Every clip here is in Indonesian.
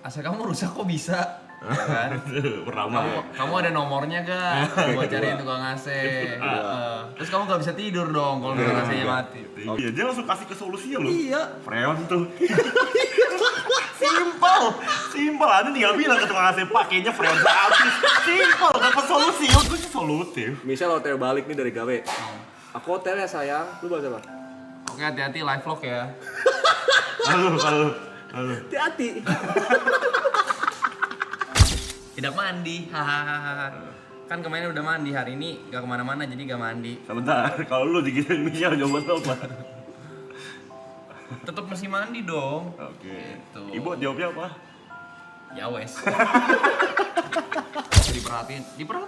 AC kamu rusak kok bisa? Ya kan? Kamu ada nomornya gak? Buat cariin tukang AC. Terus kamu gak bisa tidur dong kalau tukang AC-nya mati. Iya, dia langsung kasih ke solusinya loh. Iya. Freon tuh. Simpel. Ada tinggal bilang ke tukang AC, Pak, kayaknya freon saya habis. Simpel, dapat solusi. Gue sih solutif. Misal hotel balik nih dari gawe. Aku hotel ya sayang, lu bahas apa? Oke, hati-hati live vlog ya. Halo. Hati-hati. Tidak mandi, hahaha. Kan kemarin udah mandi, hari ini gak kemana-mana jadi gak mandi. Sebentar, kalau lu digituin Michelle jawaban apa? Tetep mesti mandi dong. Oke. Gitu. Ibu jawabnya apa? Ya wes.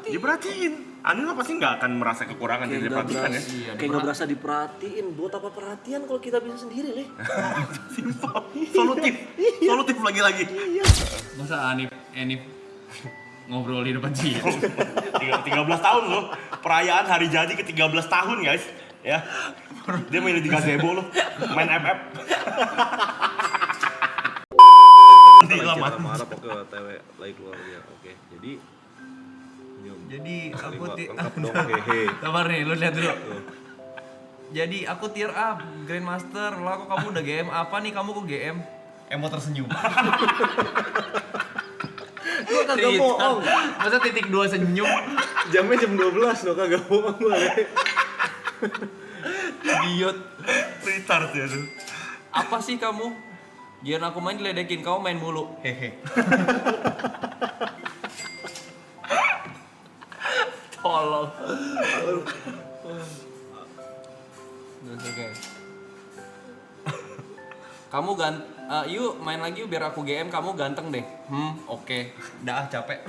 Diperhatiin. Anil pasti nggak akan merasa kekurangan dari diperhatikan ya. Iya, Kayak nggak berasa diperhatiin. Buat apa perhatian kalau kita bisa sendiri, Leh? Simpel. Solutif lagi-lagi. Masa Enif ngobrol di depan sih? 13 tahun loh. Perayaan hari jadi ke 13 tahun guys. Ya. Dia main di gazebo loh. Main FF. Nanti lama. Marah pokoknya TW lagi keluar ya. Oke. Jadi aku lengkap dong. Hehe. sabar nih, lu lihat dulu. Jadi aku tier up Grandmaster. Lah kok kamu udah GM apa nih, kamu kok GM? Emo tersenyum. Gua kagak bohong. Masa titik 2 senyum? Jamnya jam 12 loh, kagak bohong gua, Leh. Idiot. Retard ya tuh. Apa sih kamu? Biar aku main diledekin, kamu main mulu. Hehe. Tolong. Oke. Kamu yuk main lagi yuk biar aku GM, kamu ganteng deh. Oke. Dah capek.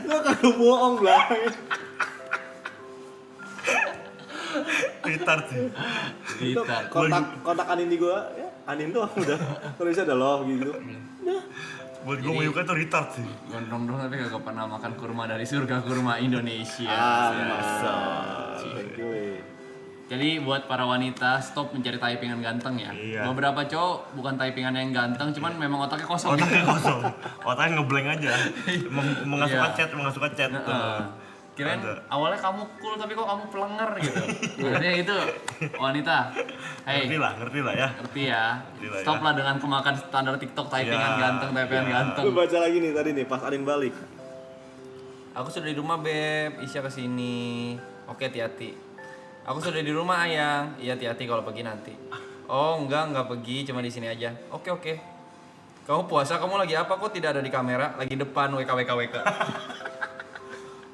Gua kagak bohong, Blay. Retard sih. Kontak Anin di gua, ya. Anin tuh udah tulisnya ada love gitu. Buat gue Mayuka tuh retard sih. Gondrong dong tapi gak pernah makan kurma dari surga kurma Indonesia. Masa. Thank you, Leh. Jadi buat para wanita stop mencari typingan ganteng ya. Iya. Beberapa cowok bukan typingan yang ganteng, cuman memang otaknya kosong. Otaknya kosong. Otaknya ngeblank aja. Mengasukan chat. Kirain Ada. awalnya kamu cool tapi kok kamu pelenger gitu. Maksudnya itu wanita. Hey, Ngerti lah ya. ngerti ya. Ngerti lah Stop ya. lah dengan kemakan standar TikTok typingan Ya, ganteng, typingan ya. ganteng. Lu baca lagi nih tadi nih pas Anin balik. Aku sudah di rumah, Beb. Isya kesini. Oke, hati-hati. Aku sudah di rumah, Ayang. Iya, hati-hati kalau pergi nanti. Oh, enggak pergi, cuma di sini aja. Oke. Kamu puasa, kamu lagi apa? Kok tidak ada di kamera? Lagi depan, WK.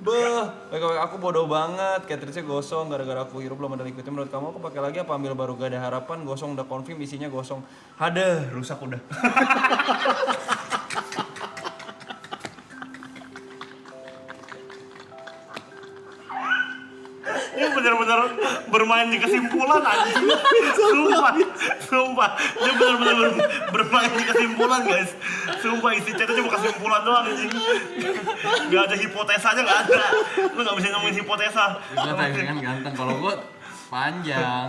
Beuh, WK aku bodoh banget. Cartridge-nya gosong gara-gara aku hirup belum ada liquidnya. Menurut kamu aku pakai lagi apa ambil baru? Gak ada harapan, gosong udah confirm isinya gosong. Hadeh, rusak udah. Ini benar-benar bermain di kesimpulan anjing. Sumpah. Dia benar-benar bermain di kesimpulan, guys. Sumpah isi chatnya cuma kesimpulan doang anjing. Gak ada hipotesanya, gak ada. Lu gak bisa ngomongin hipotesa. Gue typingan ganteng, kalau gue panjang.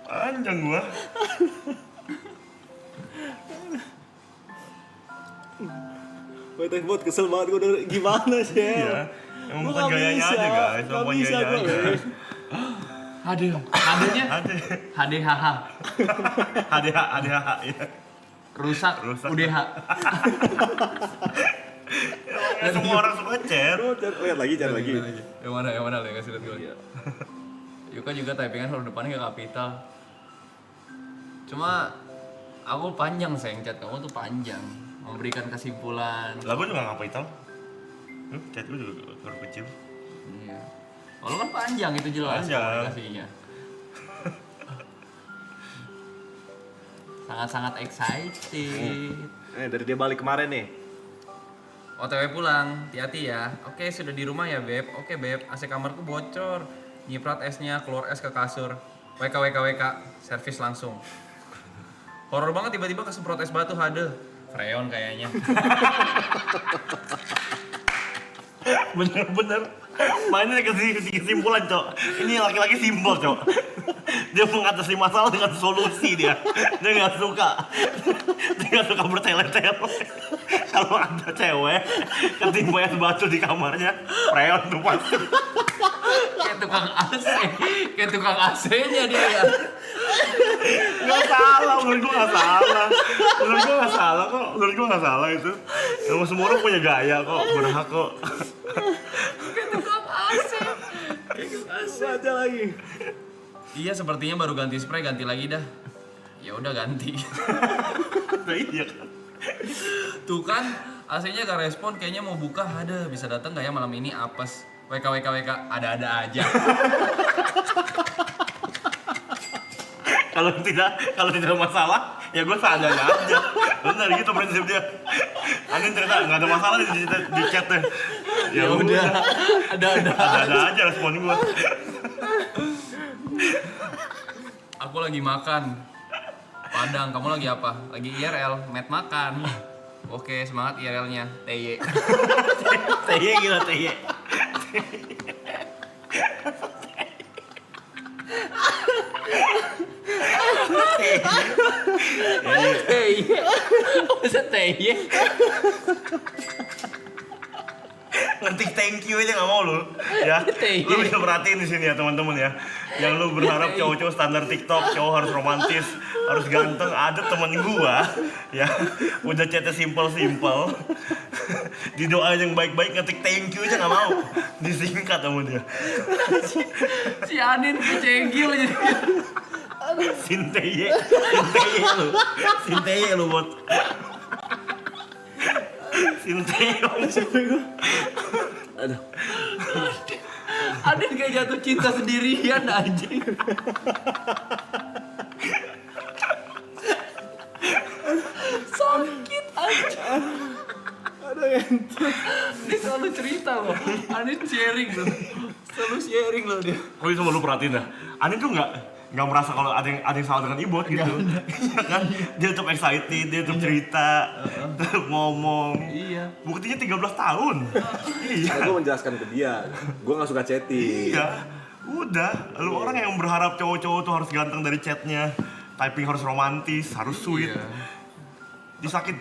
Panjang gua. Gue teh buat kesel banget gue denger gimana sih? Iya. Emang bukan gayanya aja, guys. Emang bukan gayanya aja. Hadeh, hadehnya HDHH. ADH, ya. Rusak. UDH. Ya, semua orang suka chat. Lihat lagi, cari lagi. Yang mana le kasih lihat gue. Yuka juga typingan huruf depannya gak kapital. Cuma aku panjang sayang, chat kamu tuh panjang. Memberikan kesimpulan. Lah gua juga ngapain tau? Chat gua juga huruf kecil. Iya. Kalau kan panjang itu jelas Panjang. komunikasinya. Sangat-sangat excited. Dari dia balik kemarin nih. OTW pulang, hati-hati ya. Oke, sudah di rumah ya, Beb. Oke, Beb, AC kamarku bocor. Nyiprat esnya, keluar es ke kasur. WK, servis langsung. Horor banget tiba-tiba kesemprot es batu, hade. Freon kayaknya. Bener-bener mainnya ke kesimpulan, Cok. Ini laki-laki simbol, Cok. Dia mengatasi masalah dengan solusi dia. Dia nggak suka bertele-tele. Kalau ada cewek ketimpa es batu di kamarnya, freon tuh pasti. Kayak tukang AC-nya dia ya. Nggak salah, menurut gua nggak salah. Menurut gua nggak salah itu. Semua orang punya gaya kok, berhak kok. Kayak tukang AC. Aja lagi. Iya, sepertinya baru ganti spray, ganti lagi dah. Ya udah ganti. Nah, iya kan. Tuh kan, AC-nya gak respon, kayaknya mau buka. Ada, bisa datang gak ya malam ini? Apes. WK, ada-ada aja. Kalau tidak masalah, ya gue seadanya aja. Benar gitu prinsip dia. Angin cerita nggak ada masalah di chatnya. Ya udah, ada aja respon gue. Aku lagi makan Padang, kamu lagi apa? Lagi IRL, Matt makan. Oke, semangat IRL-nya. TY. TY gila TY. TY. Masa TY? Ngetik thank you aja nggak mau lu, ya. Lu bisa perhatiin di sini ya teman-teman ya. Yang lu berharap cowok-cowok standar TikTok, cowok harus romantis, harus ganteng. Ada temen gua, ya, udah chatnya simple. Di doa yang baik-baik ngetik thank you aja nggak mau, disingkat sama dia. Si Anin kecenggil jadi. Sinteye lu bot. Sinteye. Aduh. Anin kayak jatuh cinta sendirian anjing. Sakit aja. Aduh entot. Dia selalu cerita loh. Anin sharing loh dia. Oh itu lu perhatiin dah. Ani tuh nggak merasa kalau ada yang salah dengan Ibot gitu. Iya kan? Dia tetap excited, dia tetap cerita, tetap ngomong. Iya. Buktinya 13 tahun. Iya. Gue menjelaskan ke dia, gue nggak suka chatting. Iya. Udah, lu orang yang berharap cowok-cowok tuh harus ganteng dari chatnya, typing harus romantis, harus sweet. Iya.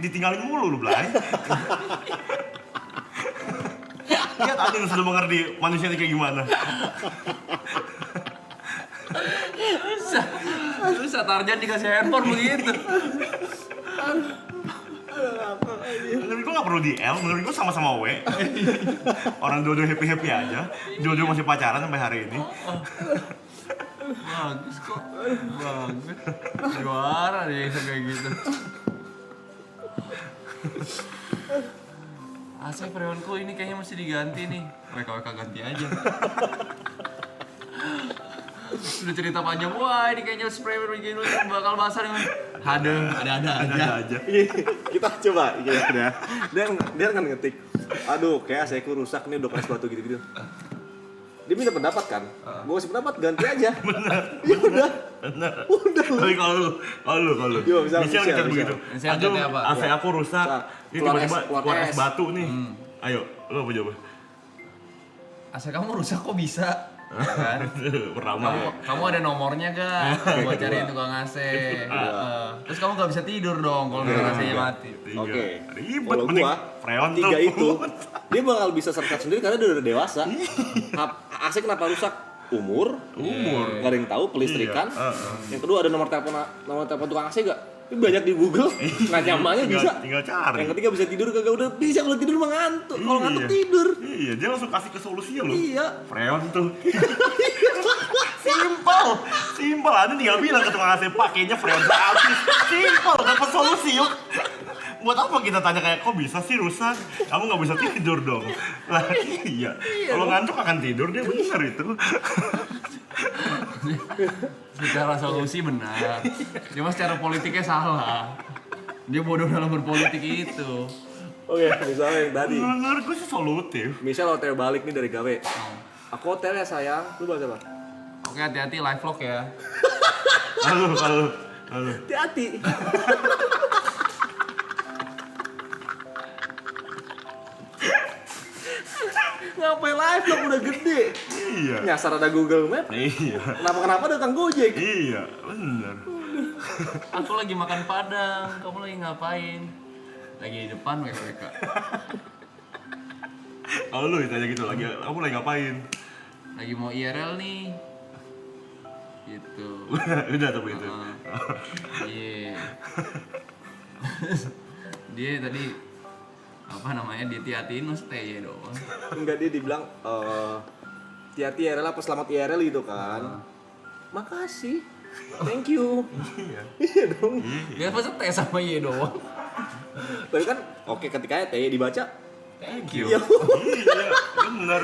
Ditinggalin mulu lu, Blay. Lihat Adin sudah mengerti manusia ini kayak gimana. Terus Tarjan dikasih handphone begitu. Menurut gue gak perlu di L, menurut gue sama-sama W. Orang dua-dua happy-happy aja. Dua-dua masih pacaran sampai hari ini. Bagus kok. Bagus. Juara deh kayak gitu. AC freonku ini kayaknya mesti diganti nih. WK ganti aja. Sudah cerita panjang, wah ini kayaknya spray begini bakal basah dengan ada aja. Kita coba, ya. Dia kan ngetik, aduh kayak AC ku rusak nih udah keras batu gitu. Dia minta pendapat kan, gue kasih pendapat ganti aja. Bener. Tapi kalau lu, Yo, misal, begitu. Misal Aduh, ganti apa? AC aku rusak. Ini tiba-tiba keluar es batu nih. Ayo, lu apa jawab? AC kamu rusak kok bisa? Kan? Pertama. Kamu ada nomornya gak? Buat cariin tukang AC. Terus kamu gak bisa tidur dong kalau tukang AC-nya mati. Oke. Ribet, Kalau mending gua freon tiga tuh. itu, dia bakal bisa serkat sendiri karena dia udah dewasa. AC kenapa rusak? Umur. Gak ada yang tahu, pelistrikan. Yang kedua ada nomor telepon tukang AC gak? Ini banyak di Google, nggak nyamannya bisa. Tinggal cari. Yang ketiga bisa tidur kagak udah bisa, kalau tidur mah ngantuk. Kalau ngantuk Iya. tidur. Iya, dia langsung kasih ke solusinya loh. Iya. Freon tuh. Simpel. Ada tinggal bilang ke tukang AC, Pak, kayaknya freon saya habis. Simpel, dapat solusi yuk. Buat apa kita tanya kayak, kok bisa sih rusak? Kamu nggak bisa tidur dong. Lah iya. Kalau ngantuk akan tidur, dia benar itu. Secara solusi benar. Cuma secara politiknya salah. Dia bodoh dalam berpolitik itu. Oke, misalnya yang tadi. Menurut gue sih solutif. Misal hotel balik nih dari gawe. Aku hotel ya sayang, lu bahas apa? Oke, hati-hati live vlog ya. Lalu. Hati-hati. Ngapain live vlog udah gede? Iya. Nyasar ada Google Map. Iya. Kenapa datang Gojek? Iya, bener. Aku lagi makan padang, kamu lagi ngapain? Lagi di depan WKWK. Kalau lu ditanya gitu lagi, kamu lagi ngapain? Lagi mau IRL nih. Gitu. Udah tapi itu. Iya. Dia tadi apa namanya dihati-hatiin maksudnya ya doang. Enggak, dia dibilang hati-hati IRL apa selamat IRL gitu kan. Makasih. Thank you. Iya dong. Dia masa teh sama iya doang. Tapi kan oke ketika T dibaca Thank you. iya. Iya, bener.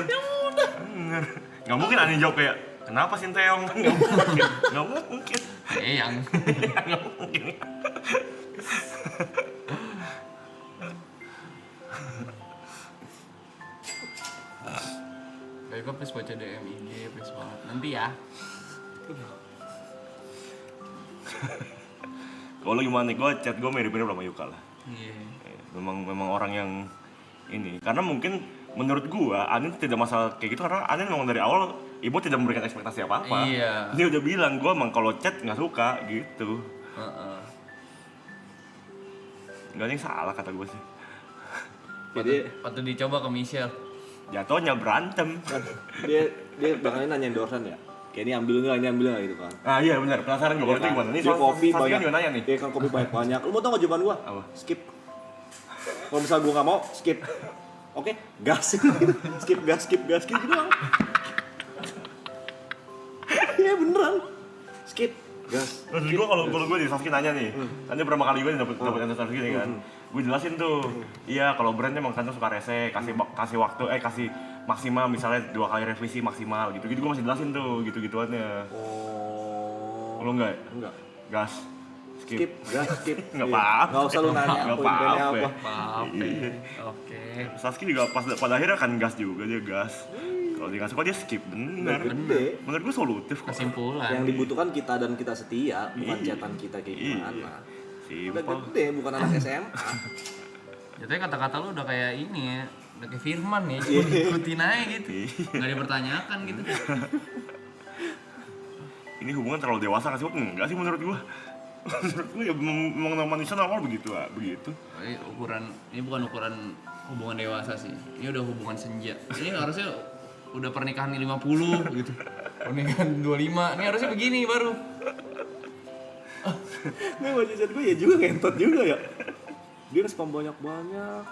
Bener. Nggak mungkin aneh jawab kayak, kenapa Sinteyong? Nggak mungkin. Nggak mungkin. Yang Nggak mungkin. Baik, gue please baca DM IG, please banget. Nanti ya. Kalau gimana nih, gue chat gue mirip-mirip sama Yuka lah. Iya. Memang orang yang ini, karena mungkin menurut gua Anin tidak masalah kayak gitu karena Anin memang dari awal ibu tidak memberikan ekspektasi apa-apa. Iya. Dia udah bilang gua emang kalau chat nggak suka gitu. Nggak ada yang salah kata gua sih. Jadi Patut dicoba ke Michelle. Jatuhnya berantem. dia belakangan nanya endorsean ya. Kayak ini ambil nggak gitu kan. Ah iya benar, penasaran gua kalau itu gimana. Ini Dia kopi Saskia banyak. juga nanya nih. Dia kan kopi banyak. Lu mau tau nggak jawaban gua? Apa? Skip. Kalau misal gua nggak mau, skip. Oke, gas. skip gitu doang. Iya beneran. Skip, gas. Terus gua kalau gua di Saskia nanya nih. Kan dia berapa kali gua dapat endorse gini kan. Gue jelasin tuh. Iya, kalau brandnya emang Sancho suka rese, kasih waktu kasih maksimal misalnya 2 kali revisi maksimal gitu-gitu gue masih jelasin tuh gitu-gituannya. Oh. Lo enggak? Enggak. Gas. Skip, gas, skip. Nggak Iya. apa-apa. Nggak usah lu nanya Nggak poin poinnya apa-apa. apa. Maaf. Iya. Oke. Saski juga pada akhirnya kan gas juga, dia gas. Kalau dia nggak suka dia skip, bener. Gede. Menurut gue solutif kok. Kesimpulan. Yang dibutuhkan kita dan kita setia, bukan Iya. chatan kita kayak Iya. gimana. Udah Simpel. gede, bukan anak SMA. Jatuhnya kata-kata lu udah kayak ini ya, udah kayak Firman ya, cuma diikutin aja gitu. Nggak dipertanyakan gitu. Ini hubungan terlalu dewasa nggak sih? Enggak sih menurut gue. Menurut gue ya memang manusia normal begitu lah, begitu. Ini bukan ukuran hubungan dewasa sih. Ini udah hubungan senja. Ini harusnya udah pernikahan 50 gitu. Pernikahan 25. Ini harusnya begini baru. Gue baca chat gue ya juga ngentot juga ya. Dia respon banyak-banyak.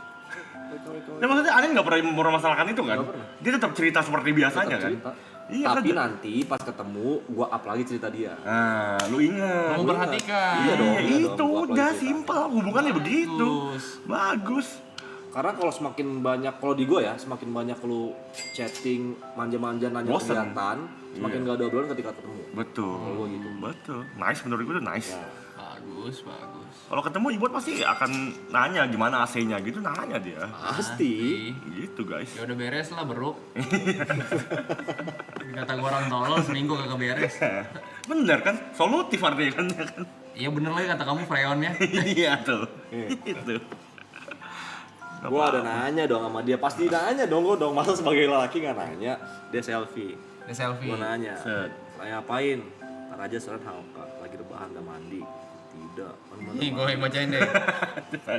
Nah maksudnya Anin nggak pernah mempermasalahkan itu kan? Nggak pernah. Dia tetap cerita seperti biasanya kan? Cerita. Iya Tapi kan? nanti pas ketemu, gue up lagi cerita dia. Nah, lu ingat. Kamu perhatikan. Iya dong. Ya iya itu dong, gua up udah lagi cerita. simpel, hubungannya begitu. Bagus. Bagus. Karena kalau semakin banyak, kalau di gue ya, semakin banyak lu chatting, manja-manja nanya Bosen. kegiatan, semakin Iya. gak ada obrolan ketika ketemu. Betul. Kalau gua gitu. Betul. Nice menurut gue tuh nice. Ya. Bagus, bagus. Kalau ketemu Ibot pasti akan nanya gimana AC-nya gitu, nanya dia. Pasti. Gitu guys. Ya udah beres lah, Bro. Kata gua orang tolol seminggu kagak beres. Bener kan? Solutif artinya kan. Iya bener lagi kata kamu freonnya. Iya tuh. Itu. Gue ada nanya dong sama dia, pasti nanya dong gue dong, masa sebagai lelaki gak nanya. Dia selfie, Dia selfie. gue nanya, Set. saya ngapain? Ntar aja sore hangka, lagi rebahan gak mandi. Tidak, mana Nih gue yang bacain deh.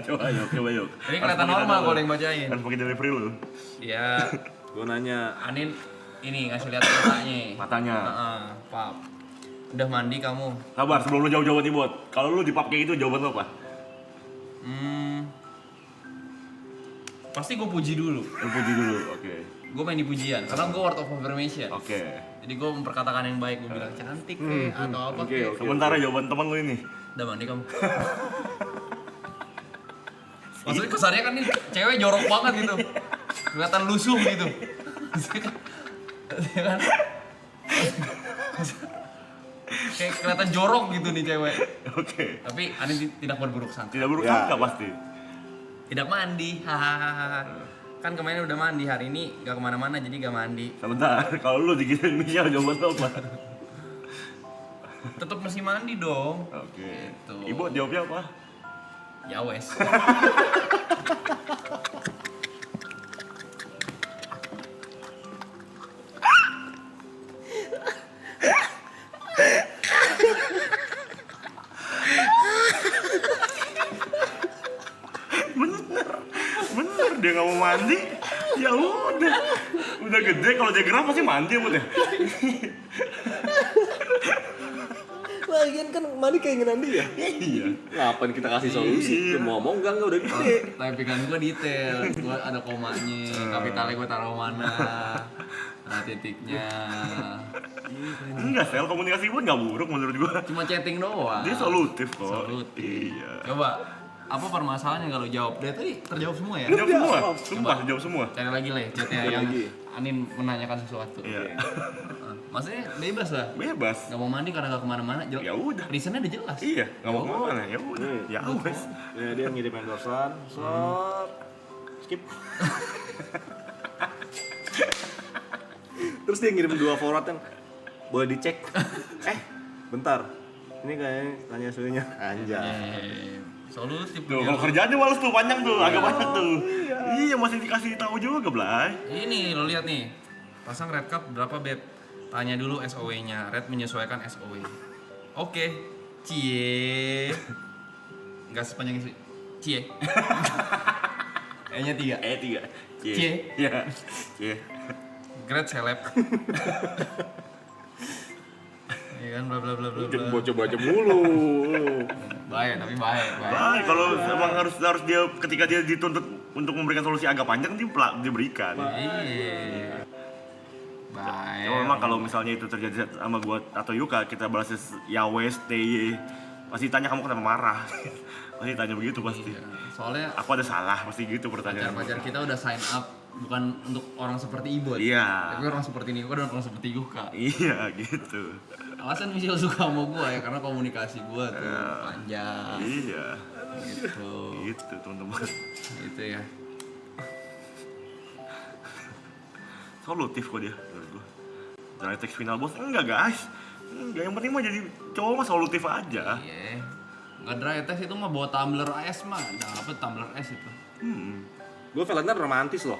Coba yuk. Ini kelihatan normal kalau yang bacain. Kan pakai delivery lu. Iya. Gue nanya, Anin ini ngasih lihat matanya. Matanya. Heeh, Pap. Udah mandi kamu? Sabar sebelum lu jawab jawaban Ibot. Kalau lu dipap kayak gitu jawaban lu apa? Pasti gue puji dulu. Lu puji dulu. Oke. Gue main di pujian karena gue word of affirmation. Oke. Jadi gue memperkatakan yang baik, gue bilang cantik kek atau apa Oke, kek. oke. Sementara jawaban teman lu ini. Udah mandi kamu? Maksudnya kesannya kan nih cewek jorok banget gitu. Kelihatan lusuh gitu. Ya kan? Kayak kelihatan jorok gitu nih cewek. Oke. Tapi Anin tidak berburuk sangka. Tidak buruk Ya, sangka ya. pasti. Tidak mandi, hahaha. Kan kemarin udah mandi, hari ini gak kemana-mana jadi gak mandi. Sebentar, kalau lu digituin Michelle jawaban lu apa? Tetep mesti mandi dong. Oke. Gitu. Ibu jawabnya apa? Ya wes. dia nggak mau mandi, ya udah gede kalau dia gerah pasti mandi ya. Lagian kan mandi keinginan dia. Iya. Ngapain kita kasih solusi? Dia mau ngomong enggak udah gede. Tapi kan gue detail, gue ada komanya, kapitalnya gue taruh mana, nah titiknya. Enggak, sel komunikasi gue nggak buruk menurut gue. Cuma chatting doang. Dia solutif kok. Solutif. Iya. Coba, apa permasalahannya kalau jawab? Dia tadi terjawab semua ya? Jawab semua, sumpah jawab semua. Cari lagi lah chatnya yang Anin menanyakan sesuatu. Iya. Maksudnya bebas lah. Bebas. Gak mau mandi karena gak kemana-mana. Ya udah. Reasonnya udah jelas. Iya, nggak mau kemana, ya udah. Ya wes. Ya dia ngirim endorsean, skip. Terus dia ngirim 2 forward yang boleh dicek. Bentar. Ini kayaknya tanya suhunya. Anjay. Solutif. Tuh, kalau kerjaannya males tuh, panjang tuh, agak banyak tuh. Iya, masih dikasih tahu juga, Blay. Ini lo lihat nih. Pasang red cup berapa, Beb? Tanya dulu SOW-nya. Red menyesuaikan SOW. Oke. Cie. Enggak sepanjang itu. Cie. E-nya 3. 3. Cie. Iya. Cie. Grade seleb. Iya kan bla bla bla bla. Jangan baca-baca mulu. Baik, tapi baik. Baik, kalau emang harus dia ketika dia dituntut untuk memberikan solusi agak panjang dia berikan. Iya. Baik. Ya memang kalau misalnya itu terjadi sama gua atau Yuka, kita balasnya ya wes TY. Pasti tanya kamu kenapa marah. Pasti tanya begitu pasti. Iya. Soalnya Aku ada salah, pasti gitu pertanyaan. pacar-pacar kita udah sign up bukan untuk orang seperti Ibot. Iya. Tapi orang seperti Niko dan orang seperti Yuka. Iya, gitu. Alasan Michelle suka sama gua ya karena komunikasi gua tuh panjang. Iya. Gitu. Gitu, teman-teman. Gitu ya. Solutif kok dia menurut gua. Dari teks final bos enggak, guys. Enggak, yang penting mah jadi cowok mah solutif aja. Iya. Nggak dry test itu mah bawa tumbler es mah. Dapet tumbler es itu. Gue Valentine romantis loh.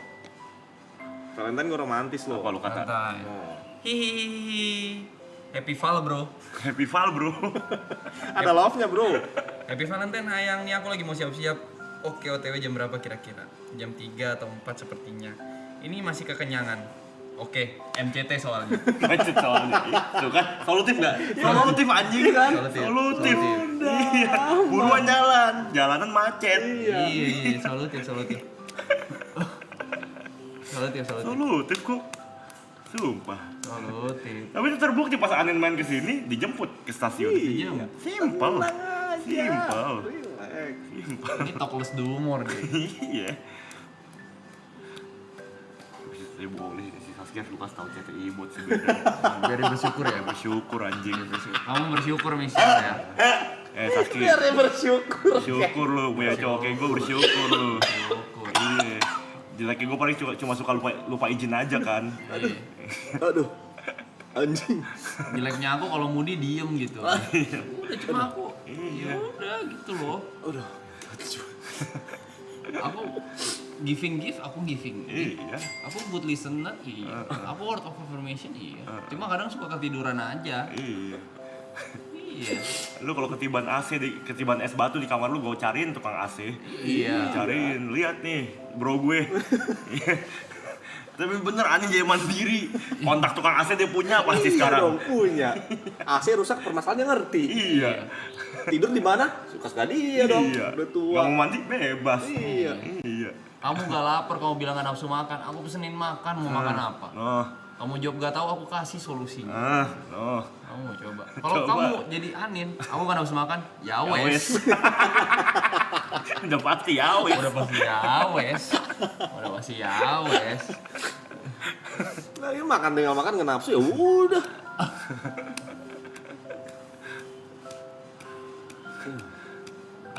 Valentine gue romantis loh. Apa lu kata? Santai. Oh. Hihihi. Happy Val bro. Happy Val, bro. Ada love-nya, bro. Happy Valentine ayang nih aku lagi mau siap-siap. Oke OTW jam berapa kira-kira? Jam 3 atau 4 sepertinya. Ini masih kekenyangan. Oke, MCT soalnya. Macet soalnya. Itu kan solutif enggak? Solutif anjing kan? Solutif. Iya. Buruan jalan. Jalanan macet. Iya, solutif. Solutif Solutif kok. Sumpah. Solutif. Tapi itu terbukti pas Anin main ke sini dijemput ke stasiun. Iya. Simple. Simple. Ini talkless the humor deh. Iya. Saya boleh si Saskia suka tahu cerita ibut sebenarnya. Biar dia bersyukur ya. Bersyukur anjing. Kamu bersyukur Michelle ya. Saskia. Biar dia bersyukur. Bersyukur lu punya cowok kayak gue, bersyukur lu. Bersyukur. Iya. Jeleknya gue paling cuma suka lupa izin aja kan. Aduh. Anjing. Jeleknya aku kalau Mudi diem gitu. Udah cuma aku. Iya. Udah gitu loh. Udah. Aku giving gift, aku giving. Iya. Aku good listener, iya. Aku word of affirmation, iya. Cuma kadang suka ketiduran aja. Iya. Iya. Lu kalau ketiban ketiban es batu di kamar lu gue cariin tukang AC. Iya. Cariin, lihat nih, bro gue. Tapi bener aneh jadi mandiri. Kontak tukang AC dia punya pasti Iya sekarang. dong, punya. AC rusak permasalahannya ngerti. Iya. Tidur di mana? Suka dia dong. Iya. Udah tua. Nggak mau mandi bebas. Iya. Iya. Kamu gak lapar, kamu bilang gak nafsu makan. Aku pesenin makan, mau makan apa? Oh. Kamu jawab gak tahu, aku kasih solusinya. Oh. Kamu mau coba. Kalau Coba. kamu jadi Anin, aku gak nafsu makan, ya wes. Udah pasti ya wes. Udah pasti ya wes. Udah pasti ya wes. Nah, ini makan tinggal makan nggak nafsu ya udah.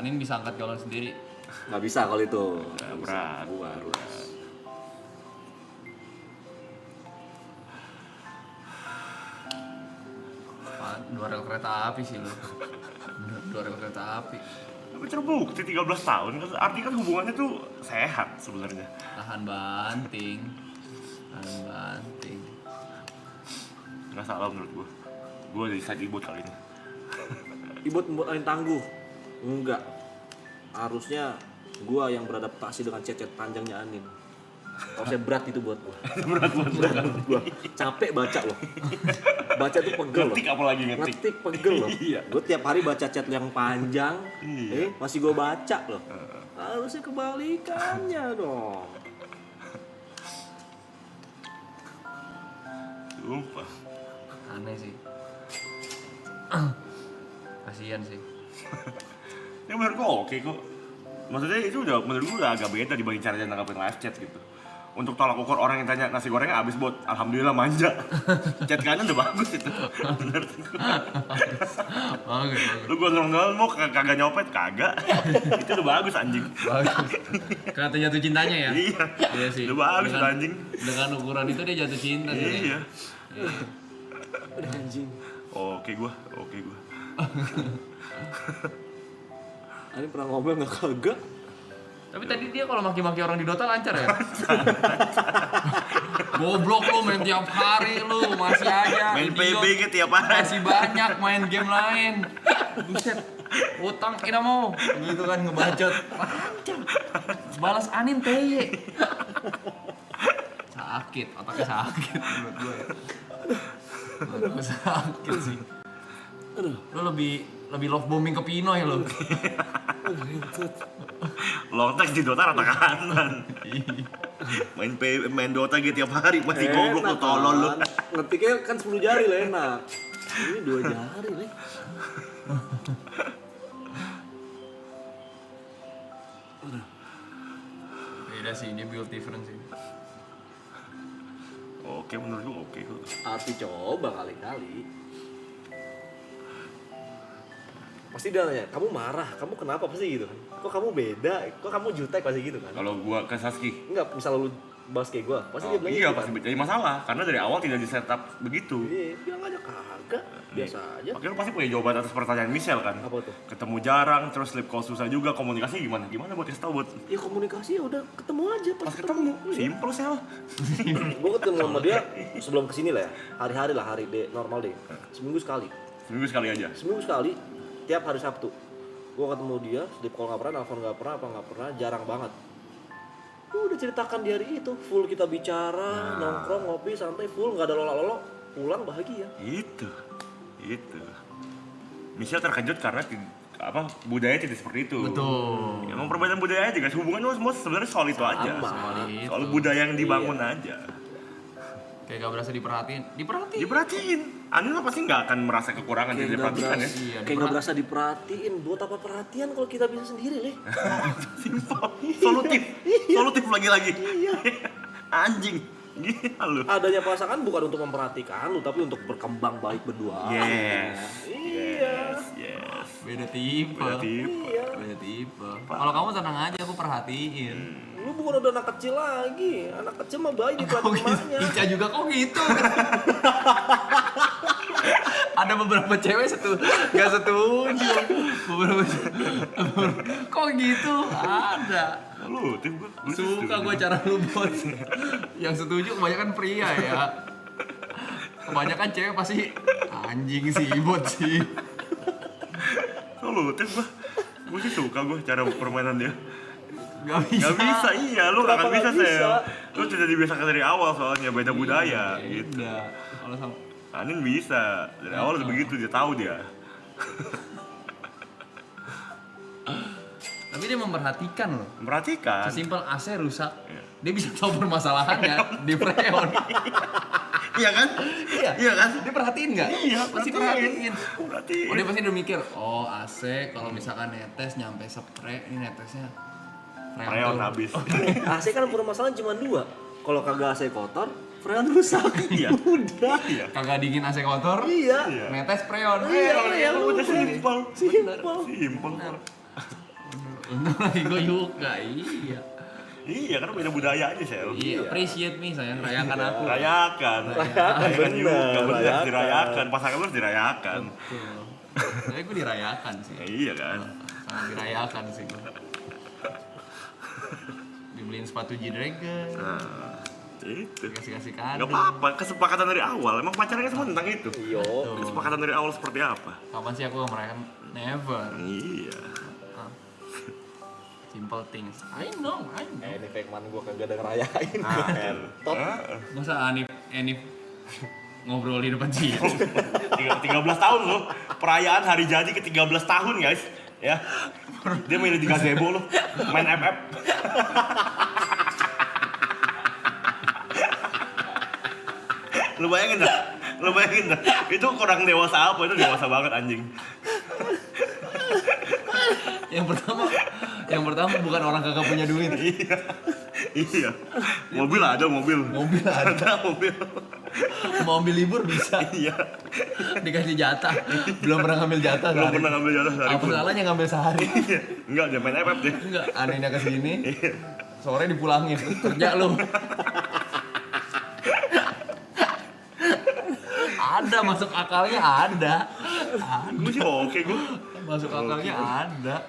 Anin bisa angkat galon sendiri. Nggak bisa kalau itu. Berat. Gua harus. Dua rel kereta api sih lu. Dua rel kereta api. Tapi terbukti 13 tahun, artinya kan hubungannya tuh sehat sebenarnya. Tahan banting. Tahan banting. Nggak salah menurut gua. Gua jadi side ibut kali ini. Ibut membuat Anin tangguh. Enggak. Harusnya Gua yang beradaptasi dengan chat-chat panjangnya Anin. Harusnya berat itu buat gua. Berat banget. Gua capek baca loh. Baca tuh pegel loh. Ngetik apalagi ngetik. Ngetik pegel loh. Iya. Gua tiap hari baca chat yang panjang, Iya. masih gua baca loh. Harusnya kebalikannya dong. Sumpah. Aneh sih. Kasihan sih. Ya menurut gua oke kok. Maksudnya itu udah menurut gua udah agak beda dibanding cara dia nanggapin live chat gitu. Untuk tolak ukur orang yang tanya nasi gorengnya habis bot, alhamdulillah manja. Chat kalian udah bagus itu. Menurut gua. Bagus. Lu gondrong-gondrong mau kagak nyopet kagak. Itu udah bagus anjing. Bagus. Kata jatuh cintanya ya? Iya. Iya sih. Udah bagus Dengan- anjing. Dengan ukuran itu dia jatuh cinta sih. Iya. Udah anjing. Oke gua. Anin pernah ngomel nggak kagak? Tapi tadi dia kalau maki-maki orang di Dota lancar ya? Goblok lu main tiap hari lu, masih aja. Main idiot. PB gitu tiap hari. Masih banyak main game lain. Buset. Utang kita mau. Gitu kan ngebacot. Lancar. Balas Anin TY. Sakit, otaknya sakit menurut gue ya. Menurut gue sakit sih. Lu lebih love bombing ke Pinoy lu. Long text di Dota rata kanan. main Dota gitu tiap hari masih goblok lu tolol lu. Kan. Ngetiknya kan 10 jari lah enak. Ini 2 jari nih. Beda sih, dia build different sih. Oke menurut gua oke kok. Arti coba kali-kali. Pasti dia nanya, kamu marah, kamu kenapa pasti gitu kan? Kok kamu beda, kok kamu jutek pasti gitu kan? Kalau gua ke Saski, Enggak, misal lu bahas kayak gua, pasti dia bilang iya gitu pasti kan? jadi masalah karena dari awal tidak di setup begitu. Iya, bilang aja kagak, biasa aja. Makanya lu pasti punya jawaban atas pertanyaan Michelle kan? Apa tuh? Ketemu jarang, terus sleep call susah juga, komunikasi gimana? Gimana buat kasih tau buat Ya komunikasi ya udah ketemu aja pas ketemu, simple sel. Gue ketemu sama dia sebelum kesini lah ya, hari-hari lah, hari normal deh, seminggu sekali. Seminggu sekali aja. Seminggu sekali, tiap hari Sabtu. Gue ketemu dia, sleep call nggak pernah, nelfon nggak pernah, apa nggak pernah, jarang banget. Udah ceritakan di hari itu, full kita bicara, nongkrong, ngopi, santai, full, nggak ada lolak-lolok, pulang bahagia. Itu. Michelle terkejut karena budaya tidak seperti itu. Betul. Emang perbedaan budaya aja guys, hubungan lu semua sebenarnya soal itu aja. Itu. Soal budaya yang dibangun aja. Kayak gak berasa diperhatiin. Diperhatiin. Anda lah pasti nggak akan merasa kekurangan Kayak tidak nggak diperhatikan ya. Iya, Kayak nggak berasa diperhatiin, buat apa perhatian kalau kita bisa sendiri leh? Simpel. Solutif lagi-lagi. Iya. Anjing. Gila lu. Adanya pasangan bukan untuk memperhatikan lu, tapi untuk berkembang baik berdua. Yes. Iya. Yes. Beda tipe. Iya. Beda tipe. Kalau kamu tenang aja, aku perhatiin. Lu bukan udah anak kecil lagi. Anak kecil mah baik diperhatiin emaknya. Ica juga kok gitu. Ada beberapa cewek gak setuju. Beberapa kok gitu? Ada. Lu, tim gua Suka gue cara lu buat. Yang setuju kebanyakan pria ya. Kebanyakan cewek pasti anjing sih, bot sih. Solutif gua sih suka cara permainan dia. Gak bisa. Gak bisa, iya, lu gak akan bisa, Kenapa nggak bisa? Sel. Lu tidak dibiasakan dari awal soalnya, beda budaya gitu. Beda. Kalau sama Anin bisa, dari awal udah begitu, dia tahu dia. tapi dia memperhatikan loh. Memperhatikan. Sesimpel AC rusak, Iya. dia bisa tahu permasalahannya di freon. Iya kan? Iya. Iya kan? Dia perhatiin nggak? Iya, pasti perhatiin. Perhatiin. Oh dia pasti udah mikir, oh AC kalau misalkan netes nyampe spray, ini netesnya Freon habis. AC kan permasalahan cuma 2. Kalau kagak AC kotor, freon rusak. Iya. Udah. Iya. Kagak dingin AC kotor, Iya. Iya. netes freon. Iya, Udah simpel. Simpel. Simpel. Untung lagi gue juga, iya. Iya, kan beda budaya aja, Sel. Iya, appreciate me sayang, rayakan aku. Rayakan. Rayakan, juga, bener, bener rayakan. dirayakan. Pasangan lu harus dirayakan. Tuh. Tapi gue dirayakan sih. Ya, iya kan? Sangat dirayakan sih gue. Dibeliin sepatu G-Dragon, Nah, itu. kasih kado. Gak apa-apa, kesepakatan dari awal. Emang pacarannya semua tentang itu. Iya. Kesepakatan dari awal seperti apa? Kapan sih aku merayakan? Never. Iya. Simple things. I know. Ini Pekman gua kagak ada ngerayain. Tot. Masa Enif ngobrol di depan sini? 13 tahun loh. Perayaan hari jadi ke 13 tahun guys. Ya. Dia main di gazebo loh. Main FF. Lu bayangin dah. Itu kurang dewasa apa? Itu dewasa banget anjing. Yang pertama bukan orang kagak punya duit. Iya. Mobil ada. Mobil ada. Mau ambil libur bisa. Iya. Dikasih jatah. Belum pernah ngambil jatah Belum sehari. pernah ngambil jatah sehari Apa pun. salahnya ngambil sehari? Iya. Enggak, dia main FF deh. Enggak, anehnya ke sini. Sore dipulangin. Kerja lu. Ada masuk akalnya ada. Gue sih oke gue. Masuk akalnya ada.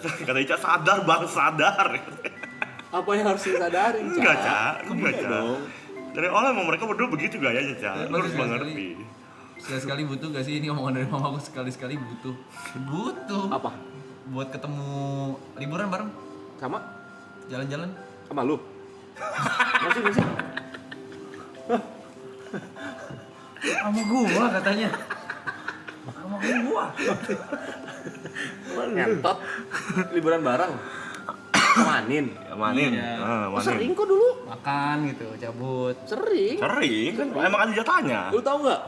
Kata Ica sadar bang, sadar. Apa yang harus disadarin, Ca? Enggak, Ca. Enggak, Iya Ca. dong. Dari awal emang mereka berdua begitu gayanya, Ca. Lu harus mengerti. Sekali-sekali butuh gak sih? Ini omongan dari mama aku, sekali-sekali butuh. Butuh. Apa? Buat ketemu liburan bareng, Sama? jalan-jalan. Sama lu? Masih. Sama gua katanya. Sama gua. Ngentot. Liburan bareng. Manin. Manin. Iya. Manin. Sering kok dulu. Makan gitu, cabut. Sering. Sering kan emang ada jatahnya. Lu tau nggak?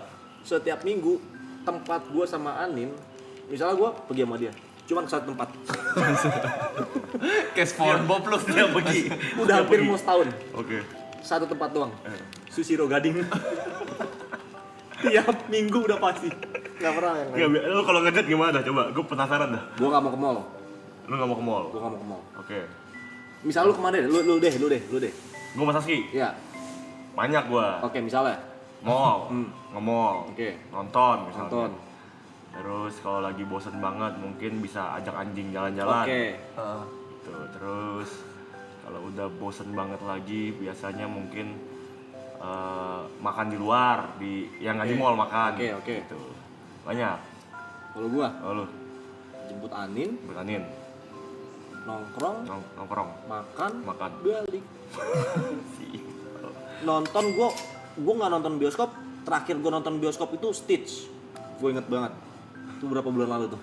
Setiap minggu tempat gua sama Anin, misalnya gua pergi sama dia, cuman ke satu tempat. Kayak SpongeBob lu. Dia pergi. Udah hampir mau setahun. Oke. Satu tempat doang. Susiro Gading. Tiap minggu udah pasti. Nggak pernah yang Enggak, lain. lu kalau ngedate gimana? Coba, gue penasaran dah. Gua nggak mau ke mall. Lu nggak mau ke mall? Gua nggak mau ke mall. Oke. Misal lu kemana deh? Lu deh. Gue sama Saski. Ya. Banyak gua. Oke, misalnya Mall. Nge-mall. Oke. Nonton misalnya. nonton. Terus kalau lagi bosen banget mungkin bisa ajak anjing jalan-jalan. Oke. Gitu. Terus kalau udah bosen banget lagi biasanya mungkin makan di luar yang nggak di mall makan. Oke. Gitu. Banyak. Kalau gua Oh, lu jemput Anin, bertanin nongkrong, nongkrong makan, balik. Nonton gua nggak nonton bioskop. Terakhir gua nonton bioskop itu Stitch. Gua inget banget. Itu berapa bulan lalu tuh.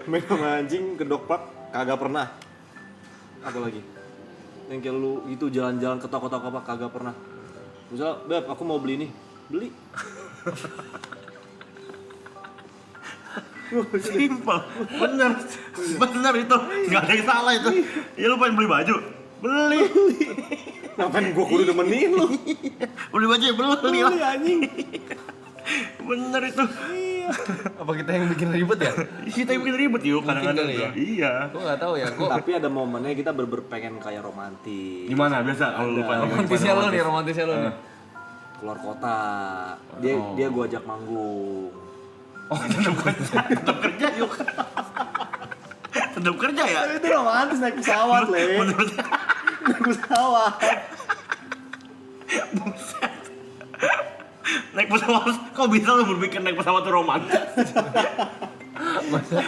Main sama anjing ke dog park kagak pernah. Apa lagi? Yang kayak lu gitu jalan-jalan ke toko-toko apa kagak pernah. Misal, Beb, aku mau beli ini. Beli. Simpel, bener itu, nggak ada yang salah itu. Ya lu pengen beli baju, beli. Ngapain gua kudu nemenin lu? Beli baju ya beli lah. Beli anjing. Bener itu. Apa kita yang bikin ribet ya? Kita yang bikin ribet yuk kadang-kadang. kali ya. Iya. Gua nggak tahu ya. Gua Tapi ada momennya kita pengen kayak romantis. Gimana biasa kalau lu pengen romantisnya lu nih. Keluar kota. Dia gua ajak manggung. Oh, tetap kerja yuk. Tetap kerja ya. Itu romantis naik pesawat, Le. Naik pesawat. Naik pesawat, kok bisa lu berpikir naik pesawat tuh romantis?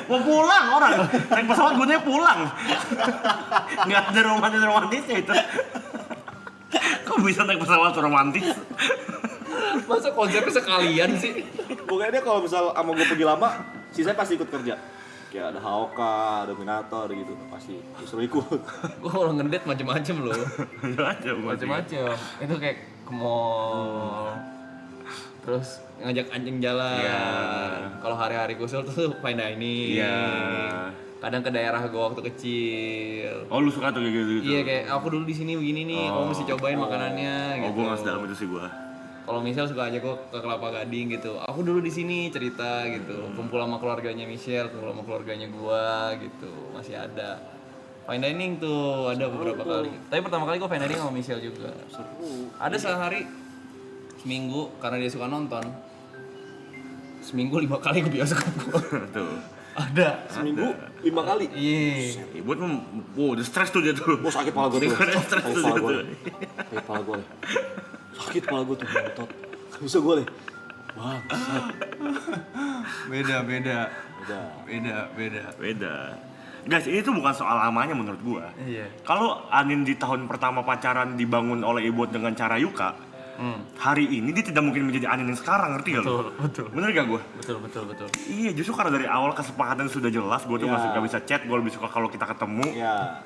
Mau pulang orang, naik pesawat gunanya pulang. Nggak ada romantisnya itu. Kok bisa naik pesawat tuh romantis? Masa konsepnya sekalian sih? Pokoknya dia kalau misal sama gua pergi lama, sisanya pasti ikut kerja. Kayak ada Haoka, ada Minator gitu, pasti disuruh ikut. Gua kalau ngedate macem-macem loh. Macam-macam. Itu kayak ke mall. Terus ngajak anjing jalan. Iya. Kalau hari-hari kusul tuh fine dining. Iya. Kadang ke daerah gua waktu kecil. Oh lu suka tuh kayak gitu? Iya kayak aku dulu di sini begini nih, kamu mesti cobain makanannya Oh gitu. gua nggak sedalam itu sih gua. Kalau Michelle suka aja kok ke Kelapa Gading gitu. Aku dulu di sini cerita gitu. Kumpul sama keluarganya Michelle, kumpul sama keluarganya gua gitu. Masih ada. Fine dining tuh ada beberapa kali. Tapi pertama kali gua fine dining sama Michelle juga. Seru. Ada sehari seminggu karena dia suka nonton. Seminggu 5 kali ke bioskop gua. Tuh. Ada. Seminggu 5 kali. Iya. Buat udah stres tuh dia tuh. Oh, sakit kepala gua tuh. Udah stres tuh dia tuh. Sakit kepala gua. Sakit kepala gua tuh, nonton. Gak bisa gua, Le. Beda. Guys, ini tuh bukan soal lamanya menurut gua. Iya. Kalau Anin di tahun pertama pacaran dibangun oleh Ibot dengan cara Yuka, hari ini dia tidak mungkin menjadi Anin yang sekarang, ngerti gak lu? Betul. Bener gak gua? Betul. Iya, justru karena dari awal kesepakatan sudah jelas, gua tuh masih gak bisa chat, gua lebih suka kalau kita ketemu. Ya.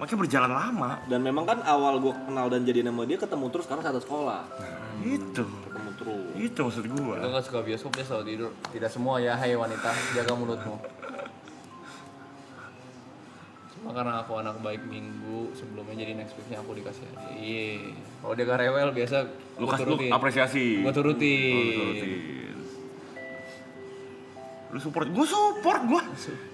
Makanya berjalan lama. Dan memang kan awal gue kenal dan jadi nama dia ketemu terus karena satu sekolah. Itu. Ketemu terus. Itu maksud gua. Lo gak suka bioskop ya selalu tidur. Tidak semua ya, hai wanita, jaga mulutmu. Cuma karena aku anak baik minggu sebelumnya, jadi next weeknya aku dikasih hadiah. Iya. Kalau dia gak rewel biasa Lu gua kasih turutin. apresiasi. Gua turutin. Lu turutin. Lu support, gua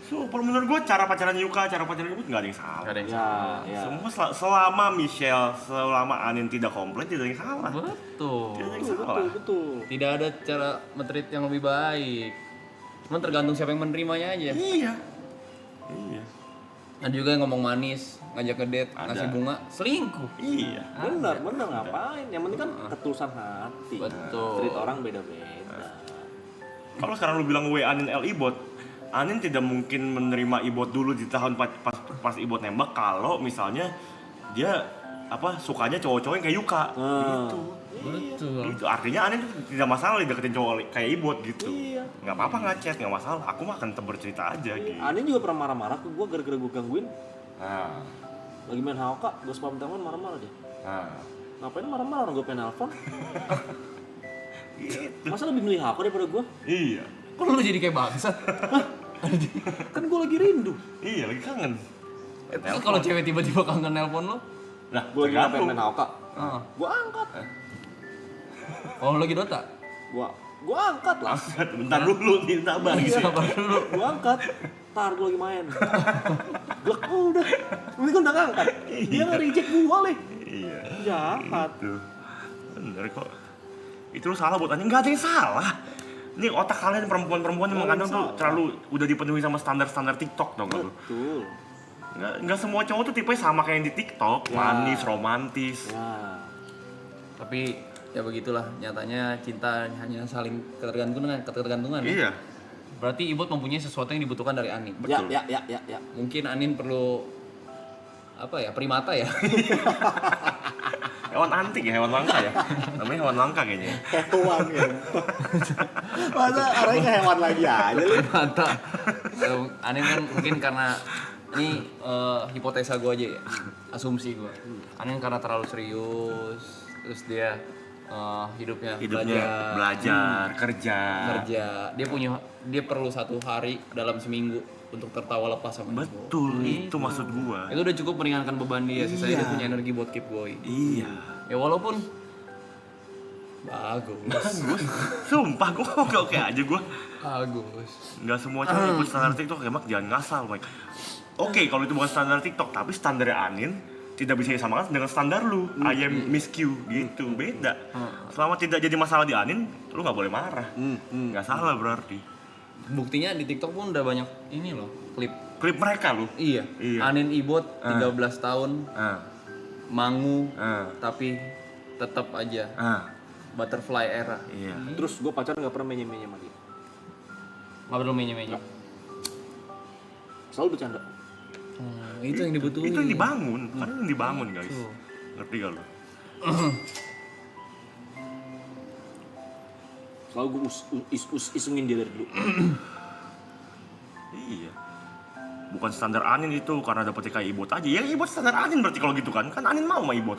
support. Menurut gua cara pacaran Yuka, cara pacaran Ibut nggak ada yang salah. Gak ada yang Ya, salah. ya. Semua selama Michelle, selama Anin tidak komplain, tidak ada yang salah. Betul. Tidak ada yang salah. Betul. Tidak ada cara metreat yang lebih baik. Cuma tergantung siapa yang menerimanya aja. Iya. Ada juga yang ngomong manis, ngajak ngedate, ngasih bunga, selingkuh. Iya. Benar ngapain? Yang penting kan ketulusan hati. Betul. Treat orang beda-beda. Kalau sekarang lu bilang W Anin L Ibot, Anin tidak mungkin menerima Ibot dulu di tahun pas Ibot nembak kalau misalnya dia sukanya cowok-cowok yang kayak Yuka. Gitu. Betul. Itu artinya Anin tidak masalah deketin cowok kayak Ibot gitu. Iya. Nggak apa-apa ngechat, nggak masalah. Aku mah akan bercerita aja gitu. Anin juga pernah marah-marah ke gue gara-gara gue gangguin. Nah, Lagi main HOK, gue spam telepon marah-marah dia. nah. Ngapain marah-marah orang gue pengen nelfon? Gitu. Masa lebih milih HOK daripada gue? Iya. Kok lu jadi kayak bangsat? Kan gue lagi rindu. Iya, lagi kangen. Terus kalau cewek tiba-tiba kangen nelpon lo? Nah, Gue lagi ngapain main HOK? Ah. Gue angkat. Oh, lagi Dota? Gue angkat lah. bentar dulu nih, sabar gitu. Sabar dulu. Gue angkat. Ntar gue lagi main. Blok, udah. Ini kan udah ngangkat. Dia nge-reject gue leh. Iya. Jahat. Tuh. Bener kok. Itu lu salah buat Anin, nggak ada yang salah. Ini otak kalian perempuan-perempuan yang kadang tuh terlalu udah dipenuhi sama standar-standar TikTok dong lu. Betul. Nggak semua cowok tuh tipe sama kayak yang di TikTok, Ya. manis, romantis. Ya. Tapi ya begitulah, nyatanya cinta hanya saling ketergantungan. Ya? Iya. Berarti Ibot mempunyai sesuatu yang dibutuhkan dari Anin. Betul. Ya. Mungkin Anin perlu primata ya. Hewan antik ya, hewan langka ya. Namanya hewan langka kayaknya. Hewan ya. Masa orangnya ke hewan lagi aja lu. Primata. Anin kan mungkin karena ini hipotesa gue aja ya, asumsi gue. Anin karena terlalu serius, terus dia hidupnya belajar, kerja. Dia perlu 1 hari dalam seminggu untuk tertawa lepas sama ibu. Betul, itu maksud gua. Itu udah cukup meringankan beban dia, sisanya dia punya energi buat keep going. Iya. Ya walaupun bagus. Sumpah gua oke aja gua. Bagus. Nggak semua cowok ikut standar TikTok, emak jangan ngasal, Mike. Oke, kalau itu bukan standar TikTok, tapi standar Anin tidak bisa disamakan dengan standar lu. I am Miss Q gitu, beda. Selama tidak jadi masalah di Anin, lu nggak boleh marah. Nggak salah berarti. Buktinya di TikTok pun udah banyak ini loh, klip Mereka lu. Iya. Anin Ibot 13 tahun mangu tapi tetap aja butterfly era. Iya. Terus gue pacaran gak pernah menye-menye sama dia. Nggak perlu menye-menye. Selalu bercanda. Itu yang dibutuhin. Itu yang dibangun, karena yang dibangun guys. Ngerti gak lu? Selalu gue isengin dia dari dulu. Iya. Bukan standar Anin itu karena dapetnya kayak Ibot aja. Ya Ibot standar Anin berarti kalau gitu kan. Kan Anin mau sama Ibot.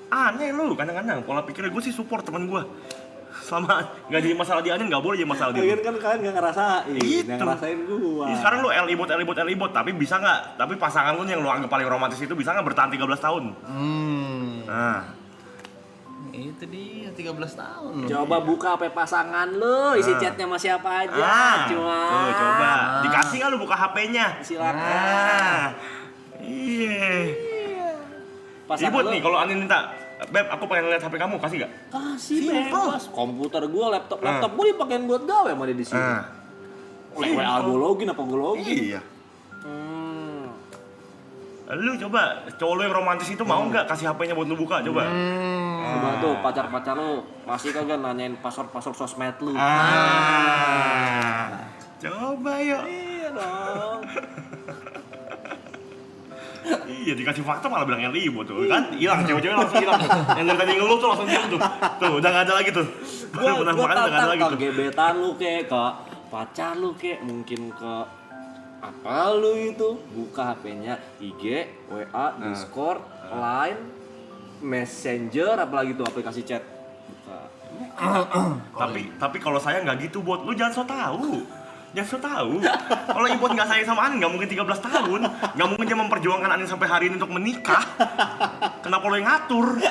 Aneh lu kadang-kadang. Pola pikirnya gue sih support teman gue. Selama gak jadi masalah di Anin gak boleh jadi masalah di Lagian kan kalian gak ngerasain. Gitu. Yang ngerasain gue. Sekarang lu L Ibot tapi bisa gak? Tapi pasangan lu yang lu anggap paling romantis itu bisa gak bertahan 13 tahun? Nah. Itu dia 13 tahun loh. Coba buka HP pasangan lu, isi chatnya sama siapa aja. Cuma. Tuh coba. Dikasih gak lu buka HP-nya? Silakan. Iya. Pasangan Ibot lu, nih kalau Anin minta, Beb, aku pengen lihat HP kamu, kasih gak? kasih bebas. Komputer gua, laptop gua dipakein buat gawe sama dia di sini. WA gua login apa gua login? Iya. Lu coba, cowok lu yang romantis itu mau nggak kasih HP-nya buat lu buka? Coba. Coba tuh pacar-pacar lu masih kagak nanyain password sosmed lu. Coba yuk. Iya dong. Iya dikasih fakta malah bilangnya ribut tuh kan hilang cewek-cewek langsung hilang tuh. Yang dari tadi ngeluh tuh langsung diam tuh. Tuh udah nggak ada lagi tuh. Gua Benar makan udah nggak ada lagi ke tuh. gebetan lu kek, ke pacar lu kek, mungkin ke apa lu itu buka HP-nya IG, WA, Discord, Line, Messenger, apalagi tuh aplikasi chat. Buka. Tapi kalau saya nggak gitu buat lu jangan so tahu. Jangan so tahu. Kalau Ibot nggak sayang sama Anin nggak mungkin 13 tahun. Nggak mungkin dia memperjuangkan Anin sampai hari ini untuk menikah. Kenapa lo yang ngatur?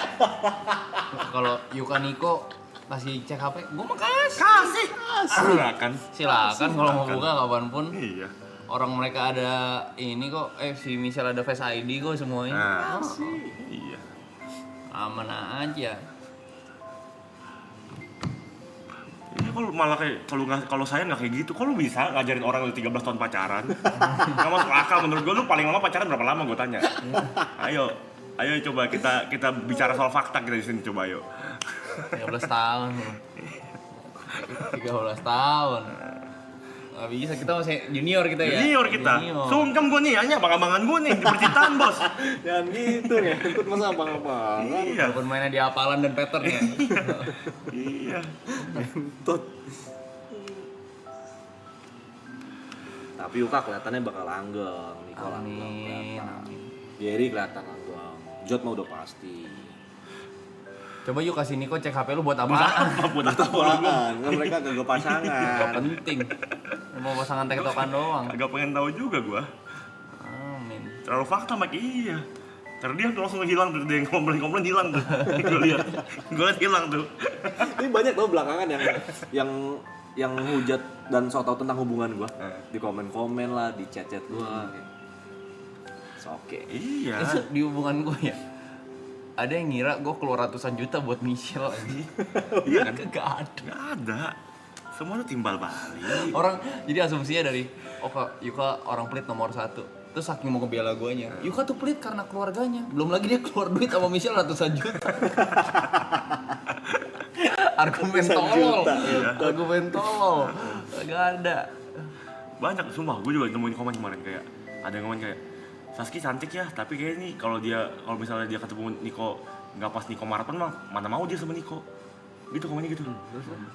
Kalau Yuka Niko kasih cek HP, gue mah kasih. Kasih. Silakan kalau mau buka kapanpun. Iya. Orang mereka ada ini kok, si Michelle ada Face ID kok semuanya. Iya. Aman aja. Iya kalau malah kayak kalau saya nggak kayak gitu, kalau bisa ngajarin orang udah 13 tahun pacaran, nggak masuk akal menurut gue. Lu paling lama pacaran berapa lama gue tanya? Ayo coba kita bicara soal fakta kita di sini coba ayo. 13 tahun. 13 tahun. Gak bisa, kita masih junior kita ya. Junior kita. Sungkem gue nih, hanya abang-abangan gue nih di percintaan bos. Jangan gitu ya, ikut masa abang-abangan. Iya. Walaupun mainnya di hafalan dan pattern ya. Iya. Tut. Tapi Yuka kelihatannya bakal langgeng, Niko langgeng Amin. kelihatan. Jerry kelihatan langgeng. Jod mah udah pasti. Coba yuk kasih Niko cek HP lu buat apaan? Buat apa? Apaan? Kan mereka kagak Gak pasangan. penting. Mau pasangan tektokan doang. Agak pengen tahu juga gue. Amin. Terlalu fakta mak iya. Terus dia langsung hilang tuh, dia komplain hilang tuh. Gue lihat hilang tuh. Ini banyak tau belakangan yang hujat dan so tau tentang hubungan gua. Di komen-komen lah, di chat-chat gua. Oke. Iya. Itu di hubungan gue ya. Ada yang ngira gue keluar ratusan juta buat Michelle aja. Iya kan? Gak ada. Nggak ada. Semua tuh timbal balik. Orang jadi asumsinya dari Yuka orang pelit nomor 1. Terus saking mau ngebela guanya, Yuka tuh pelit karena keluarganya. Belum lagi dia keluar duit sama Michelle ratusan juta. Argumen tolol. Iya. Argumen tolol. Gak ada. Banyak sumpah, gue juga nemuin komen kemarin kayak ada yang komen kayak Saski cantik ya, tapi kayak ini kalau misalnya dia ketemu Niko nggak pas Niko maraton mah mana mau dia sama Niko. Gitu komennya gitu.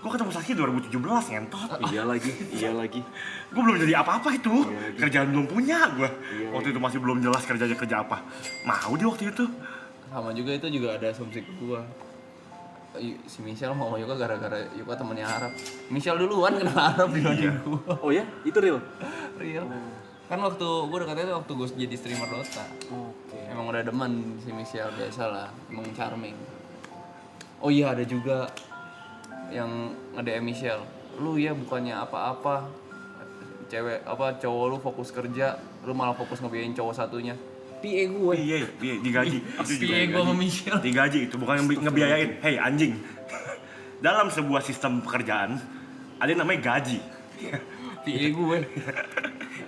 Gue ketemu Saski 2017 ngentot. Iya lagi. Gue belum jadi apa-apa itu. Kerjaan belum punya gue. Waktu itu masih belum jelas kerjanya kerja apa. Mau dia waktu itu. Sama juga itu juga ada asumsi ke gua. Si Michelle mau Yuka gara-gara Yuka temennya Arab. Michelle duluan kenal Arab dibanding gua. Oh ya? Itu real? Real. Kan waktu gue dekatnya tuh waktu gue jadi streamer Dota. Oke. Emang udah demen si Michelle, biasa lah, emang charming. Oh iya ada juga yang nge-DM Michelle, lu ya bukannya apa-apa, cowok lu fokus kerja, lu malah fokus ngebiayain cowok satunya. PA gue. Iya, digaji. Itu juga PA gue sama Michelle. Digaji itu bukan yang ngebiayain. Hei anjing. Dalam sebuah sistem pekerjaan ada yang namanya gaji. PA gue.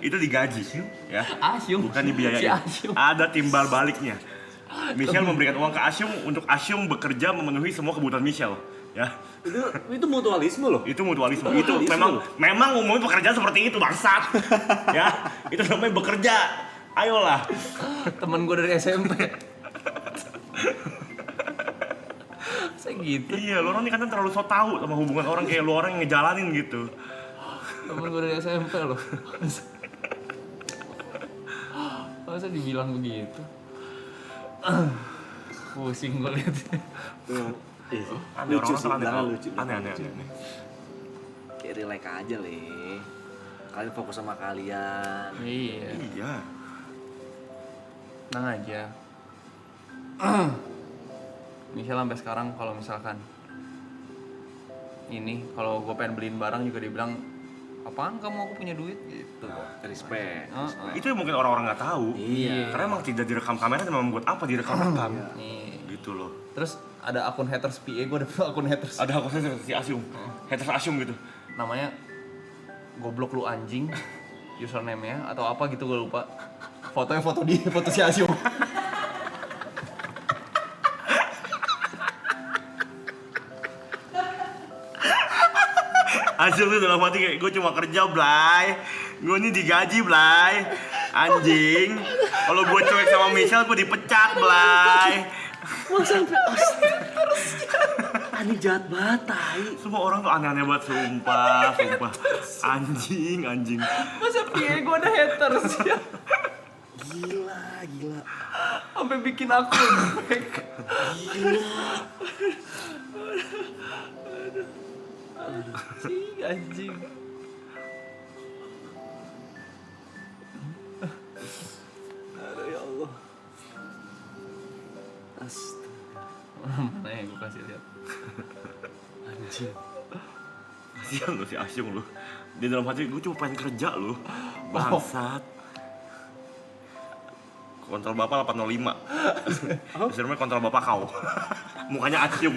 Itu digaji ya. Asyum. Bukan dibiayain. Si Asyum. Ada timbal baliknya. Michelle memberikan uang ke Asyum untuk Asyum bekerja memenuhi semua kebutuhan Michelle ya. Itu mutualisme loh. Itu mutualisme. Itu memang umumnya pekerjaan seperti itu bangsat. Ya. Itu namanya bekerja. Ayolah. Temen gue dari SMP. Saya gitu. Iya, lu orang ini kan terlalu so tau sama hubungan orang kayak lu orang yang ngejalanin gitu. Temen gue dari SMP loh. Masa dibilang begitu? Pusing gue liat. Aneh Lucu orang-orang sih, aneh. beneran lucu. Aneh. Kayak relax aja Le. Kalian fokus sama kalian. Iya. Iya. Tenang aja. Michelle sampai sekarang kalau misalkan ini kalau gue pengen beliin barang juga dibilang apaan kamu, aku punya duit gitu. Respect. Itu yang mungkin orang-orang nggak tahu. Iya. Karena emang tidak direkam kamera dan memang buat apa direkam-rekam. Nih. Gitu loh. Terus ada akun haters PA, gue ada akun haters. Ada akunnya si Asyum. Haters Asyum gitu. Namanya goblok lu anjing, username-nya atau apa gitu gue lupa. Fotonya foto si Asyum. Asyung tuh dalam hati kayak gue cuma kerja Blay, gue ini digaji Blay, anjing. Kalau gue cuek sama Michelle gue dipecat Blay. Masa anjing jahat banget, tai. Semua orang tuh aneh-aneh banget, sumpah. Anjing. Masa piye gue ada haters ya? Gila. Sampai bikin akun fake. Anjing. Aduh ya Allah. Astaga. Mana yang gue kasih lihat? Anjing. Kasihan lu si Asyung lu. Di dalam hati gue cuma pengen kerja lu. Bangsat. Kontrol bapak 805. Sebenarnya kontrol bapak kau. Mukanya Asyung.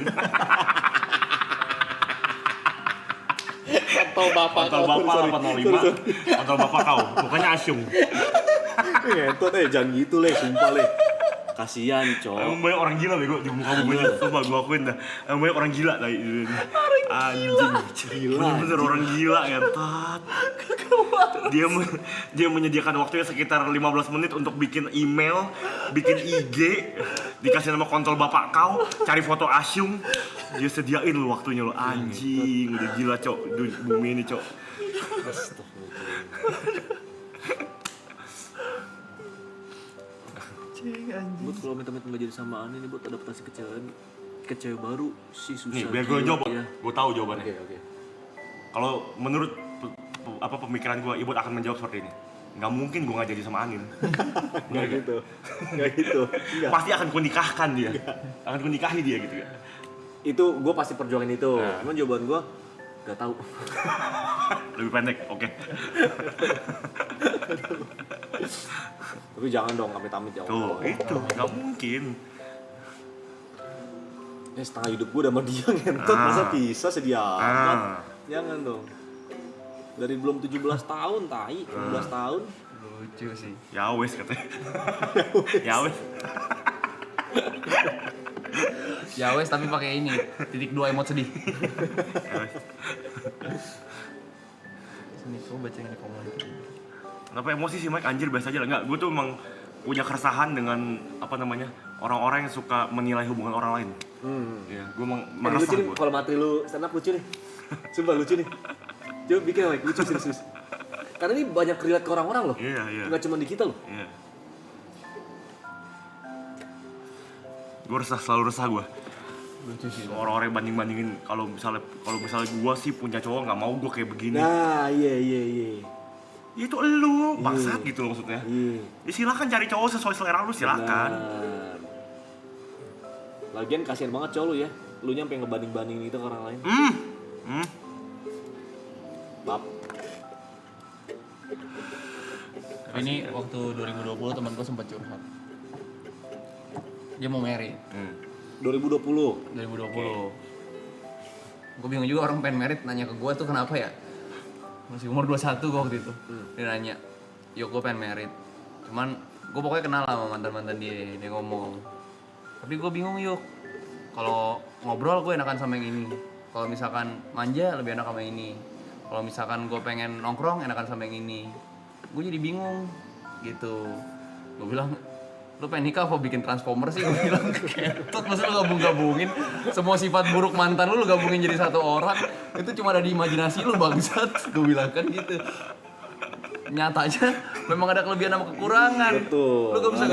Kontrol bapak 805. Kontrol bapak kau. Mukanya Asyung. Ngentot jangan gitu sumpah kasihan cowok. Emang banyak orang gila bego di muka bumi ini. Sumpah gue akuin dah. Emang banyak orang gila tadi. Anjing. Bener-bener orang gila ngentot. Dia menyediakan waktunya sekitar 15 menit untuk bikin email, bikin IG, dikasih nama kontrol bapak kau, cari foto Asyung, dia sediain lu waktunya lu. Anjing, udah gila cok, bumi ini cok. Buat kalau minta-minta nggak jadi sama Ani nih buat adaptasi ke cewek baru sih susah. Nih biar gue jawab, gue tahu jawabannya. Oke. Kalau menurut pemikiran gue, Ibut akan menjawab seperti ini. Nggak mungkin gue nggak jadi sama Anin. Nggak gitu. Enggak. Pasti akan ku nikahkan dia. Akan ku nikahi dia gitu ya. Itu gue pasti perjuangin itu. Nah. Cuman jawaban gue nggak tahu. Lebih pendek, oke. Tapi jangan dong amit-amit ya Tuh, Allah. itu nggak mungkin. Setengah hidup gue udah sama dia ngentot, masa bisa sedia amat. Jangan dong. Dari belum 17 tahun, tai, 17 tahun. Lucu sih. Ya wes katanya. Ya wes. Ya wes tapi pakai ini, titik 2 emot sedih. Ya wes. Sini coba baca yang di komen. Kenapa emosi sih Mike? Anjir biasa aja lah. Enggak, gue tuh emang punya keresahan dengan orang-orang yang suka menilai hubungan orang lain. Ya, gue emang Lucu meresah nih, gue. kalau materi lu stand up lucu nih. Sumpah lucu nih. Coba bikin like, lucu serius. Karena ini banyak relate ke orang-orang loh. Iya. Nggak cuma di kita loh. Iya. Gue selalu resah gue. Lucu sih. Orang-orang yang banding-bandingin kalau misalnya gue sih punya cowok nggak mau gue kayak begini. Nah, iya. Ya itu elu, bangsat gitu loh maksudnya. Iya. Ya silakan cari cowok sesuai selera lu, silakan. Benar. Lagian kasihan banget cowok lu ya. Lu nya sampai ngebanding-bandingin itu ke orang lain. Bab. Tapi ini waktu 2020 teman gue sempat curhat. Dia mau married. 2020. 2020. Gue bingung juga orang pengen married nanya ke gue tuh kenapa ya? Masih umur 21 gue waktu itu. Dia nanya, "Yuk gue pengen married." Cuman gue pokoknya kenal sama mantan-mantan dia ngomong. Tapi gue bingung yuk. Kalau ngobrol gue enakan sama yang ini. Kalau misalkan manja lebih enak sama yang ini. Kalau misalkan gue pengen nongkrong enakan sama yang ini. Gue jadi bingung gitu. Gue bilang, "Lu pengen nikah apa bikin transformer sih?" Gue bilang, "Ketut, masa lu gabung-gabungin semua sifat buruk mantan lu gabungin jadi satu orang? Itu cuma ada di imajinasi lu bangsat." Gue bilang kan gitu. Nyatanya memang ada kelebihan sama kekurangan. Betul. Lu gak bisa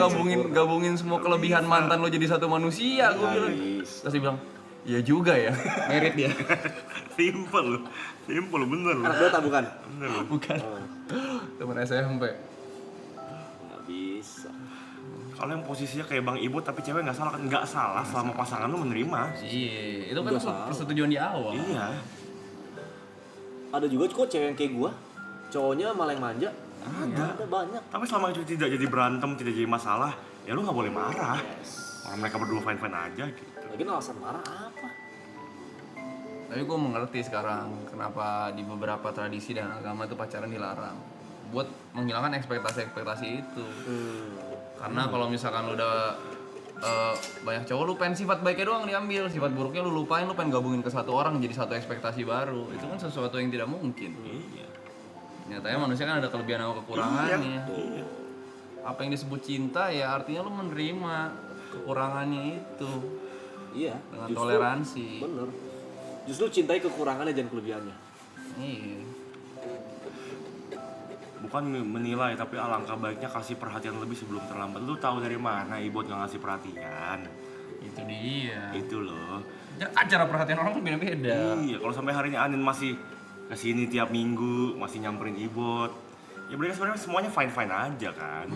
gabungin semua kelebihan mantan lu jadi satu manusia. Gue bilang. Terus dia bilang, "Iya juga ya." Merit dia. Simple bener lu. Anak Dota bukan? Bener lu. Bukan. Temen SMP. Nggak bisa. Kalau yang posisinya kayak Bang Ibu tapi cewek nggak salah kan? Nggak salah selama pasangan lu menerima. Iya, itu kan Udah salah. persetujuan di awal. Iya. Ada juga kok cewek yang kayak gua. Cowoknya malah yang manja. Ada banyak. Tapi selama itu tidak jadi berantem, tidak jadi masalah, ya lu nggak boleh marah. Orang mereka berdua fine-fine aja gitu. Lagian alasan marah apa? Tapi gue mengerti sekarang kenapa di beberapa tradisi dan agama itu pacaran dilarang. Buat menghilangkan ekspektasi-ekspektasi itu. Karena kalau misalkan lu udah banyak cowok lu pengen sifat baiknya doang diambil, sifat buruknya lu lupain, lu pengen gabungin ke satu orang jadi satu ekspektasi baru. Itu kan sesuatu yang tidak mungkin. Iya. Nyatanya manusia kan ada kelebihan sama kekurangannya. Iya. Apa yang disebut cinta ya artinya lu menerima kekurangannya itu Iya. dengan toleransi. Bener. Justru cintai kekurangannya jangan kelebihannya. Iya. Bukan menilai, tapi alangkah baiknya kasih perhatian lebih sebelum terlambat. Lu tahu dari mana Ibot gak ngasih perhatian? Itu dia. Itu loh. Cara perhatian orang kan beda-beda. Iya, kalau sampai hari ini Anin masih kesini tiap minggu, masih nyamperin Ibot, ya berarti sebenarnya semuanya fine-fine aja kan.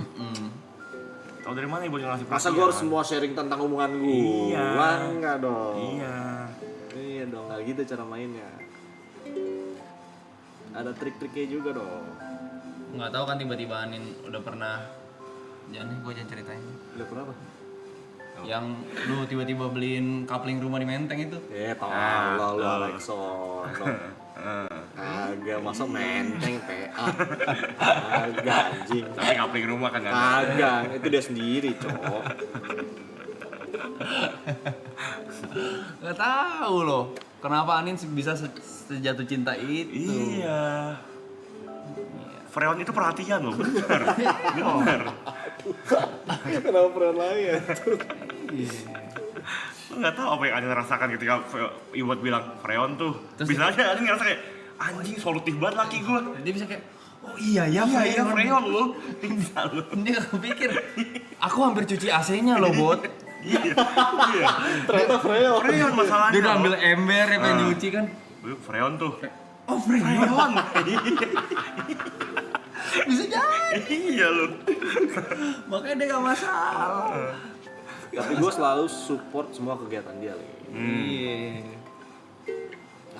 Tahu dari mana Ibot yang ngasih perhatian? Masa gue harus semua sharing tentang hubungan gue? Iya. Enggak dong. Iya. Iya dong, nggak gitu cara mainnya. Ada trik-triknya juga dong. Nggak tahu kan tiba-tiba Anin udah pernah, jangan gue jangan ceritain. Udah kenapa? Yang lu tiba-tiba beliin coupling rumah di Menteng itu. Tolong lu Alexon. Agak masa Menteng PA. Agak anjing. Tapi kapling rumah kan Agak, itu dia sendiri, Cok. Nggak tahu loh, kenapa Anin bisa sejatuh cinta itu. Iya. Freon itu perhatian loh, bener. Bener. Kenapa pernah lain? Lu nggak tahu apa yang Anin rasakan ketika Ibot bilang Freon tuh. Terus Bisa aja Anin ngerasa kayak anjing solutif banget laki gue. Dia bisa kayak, oh iya ya Iya Freon lu. Bisa lu. Dia kepikir, aku hampir cuci AC-nya loh Bot. Iya. Ternyata Freon. Freon masalahnya. Dia udah loh. ambil ember yang pengen nyuci kan. Freon tuh. Oh Freon. Bisa jadi. Iya lu. Makanya dia gak masalah. Tapi gue selalu support semua kegiatan dia, Li. Iya.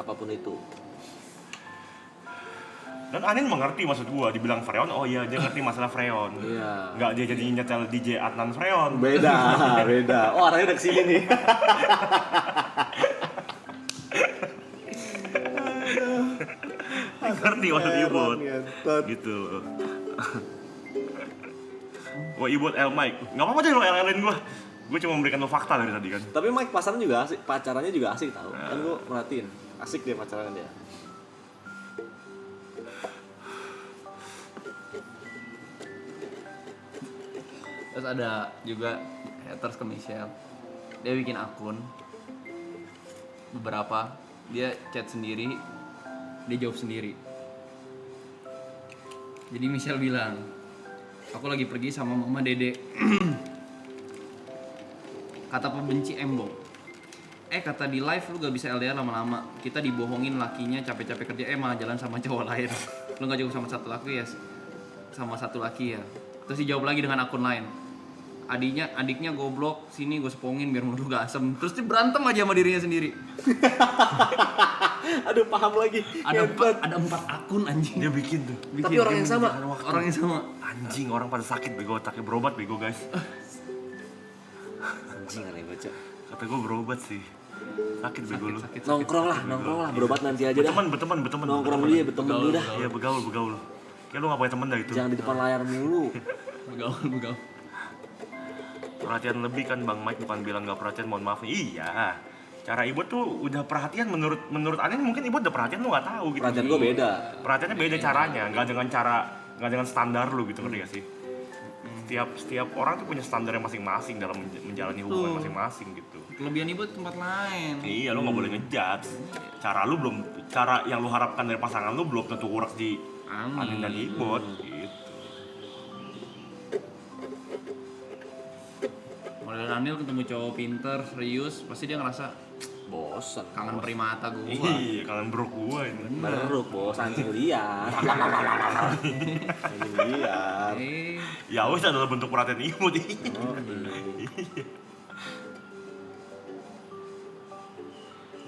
Apapun itu. Dan Anin mengerti maksud gua, dibilang Freon, oh iya dia ngerti masalah Freon. Iya. Nggak dia jadi nyetel DJ Adnan Freon. Beda. Oh, arahnya udah kesini nih. Ngerti maksud Ibot. Ngentot. Gitu. Wah Ibot L Mike, nggak apa-apa deh lo LL-in gua. Gue cuma memberikan lo fakta dari tadi kan. Tapi Mike pacaran juga asik, pacarannya juga asik tau. Kan gue merhatiin, asik dia pacaran dia. Terus ada juga haters ke Michelle. Dia bikin akun beberapa, dia chat sendiri, dia jawab sendiri. Jadi Michelle bilang, aku lagi pergi sama mama dede. Kata pembenci embong. Kata di live lu gak bisa LDR lama-lama. Kita dibohongin lakinya capek-capek kerja malah jalan sama cowok lain. Lu gak cukup sama satu laki ya? Sama satu laki ya. Terus dijawab lagi dengan akun lain. Adiknya goblok, sini gue sepongin biar mulut lu gak asem. Terus dia berantem aja sama dirinya sendiri. Aduh, paham lagi. Ada 4 akun anjing. Dia bikin tuh. Tapi orang yang sama. Orang yang sama. Anjing orang pada sakit bego, otaknya berobat bego guys. Anjing aneh baca. Kata gue berobat sih. Sakit bego lu. Nongkrong lah, berobat nanti aja dah. Berteman. Nongkrong dulu ya, berteman dulu dah. Iya begaul. Kayak lu gak punya temen dah itu. Jangan di depan layar mulu. Begaul. Perhatian lebih kan Bang Mike, bukan bilang gak perhatian, mohon maaf. Iya. Cara Ibot tuh udah perhatian menurut Anin mungkin Ibot udah perhatian lu gak tahu gitu. Perhatian gue beda. Perhatiannya beda caranya, nggak dengan standar lu gitu, ngerti gak sih? Setiap orang tuh punya standarnya masing-masing dalam menjalani hubungan masing-masing gitu. Kelebihan ibu tempat lain. Iya, lu nggak boleh ngejudge. Cara yang lu harapkan dari pasangan lu belum tentu works di Anin dan Ibot gitu. Model Daniel ketemu cowok pinter, serius, pasti dia ngerasa Bosan. kangen primata gua. Iya, kangen bro gua ini. Beruk bos, anjing liar. Anjing liar. Ya wes adalah bentuk perhatian Ibot. Oh,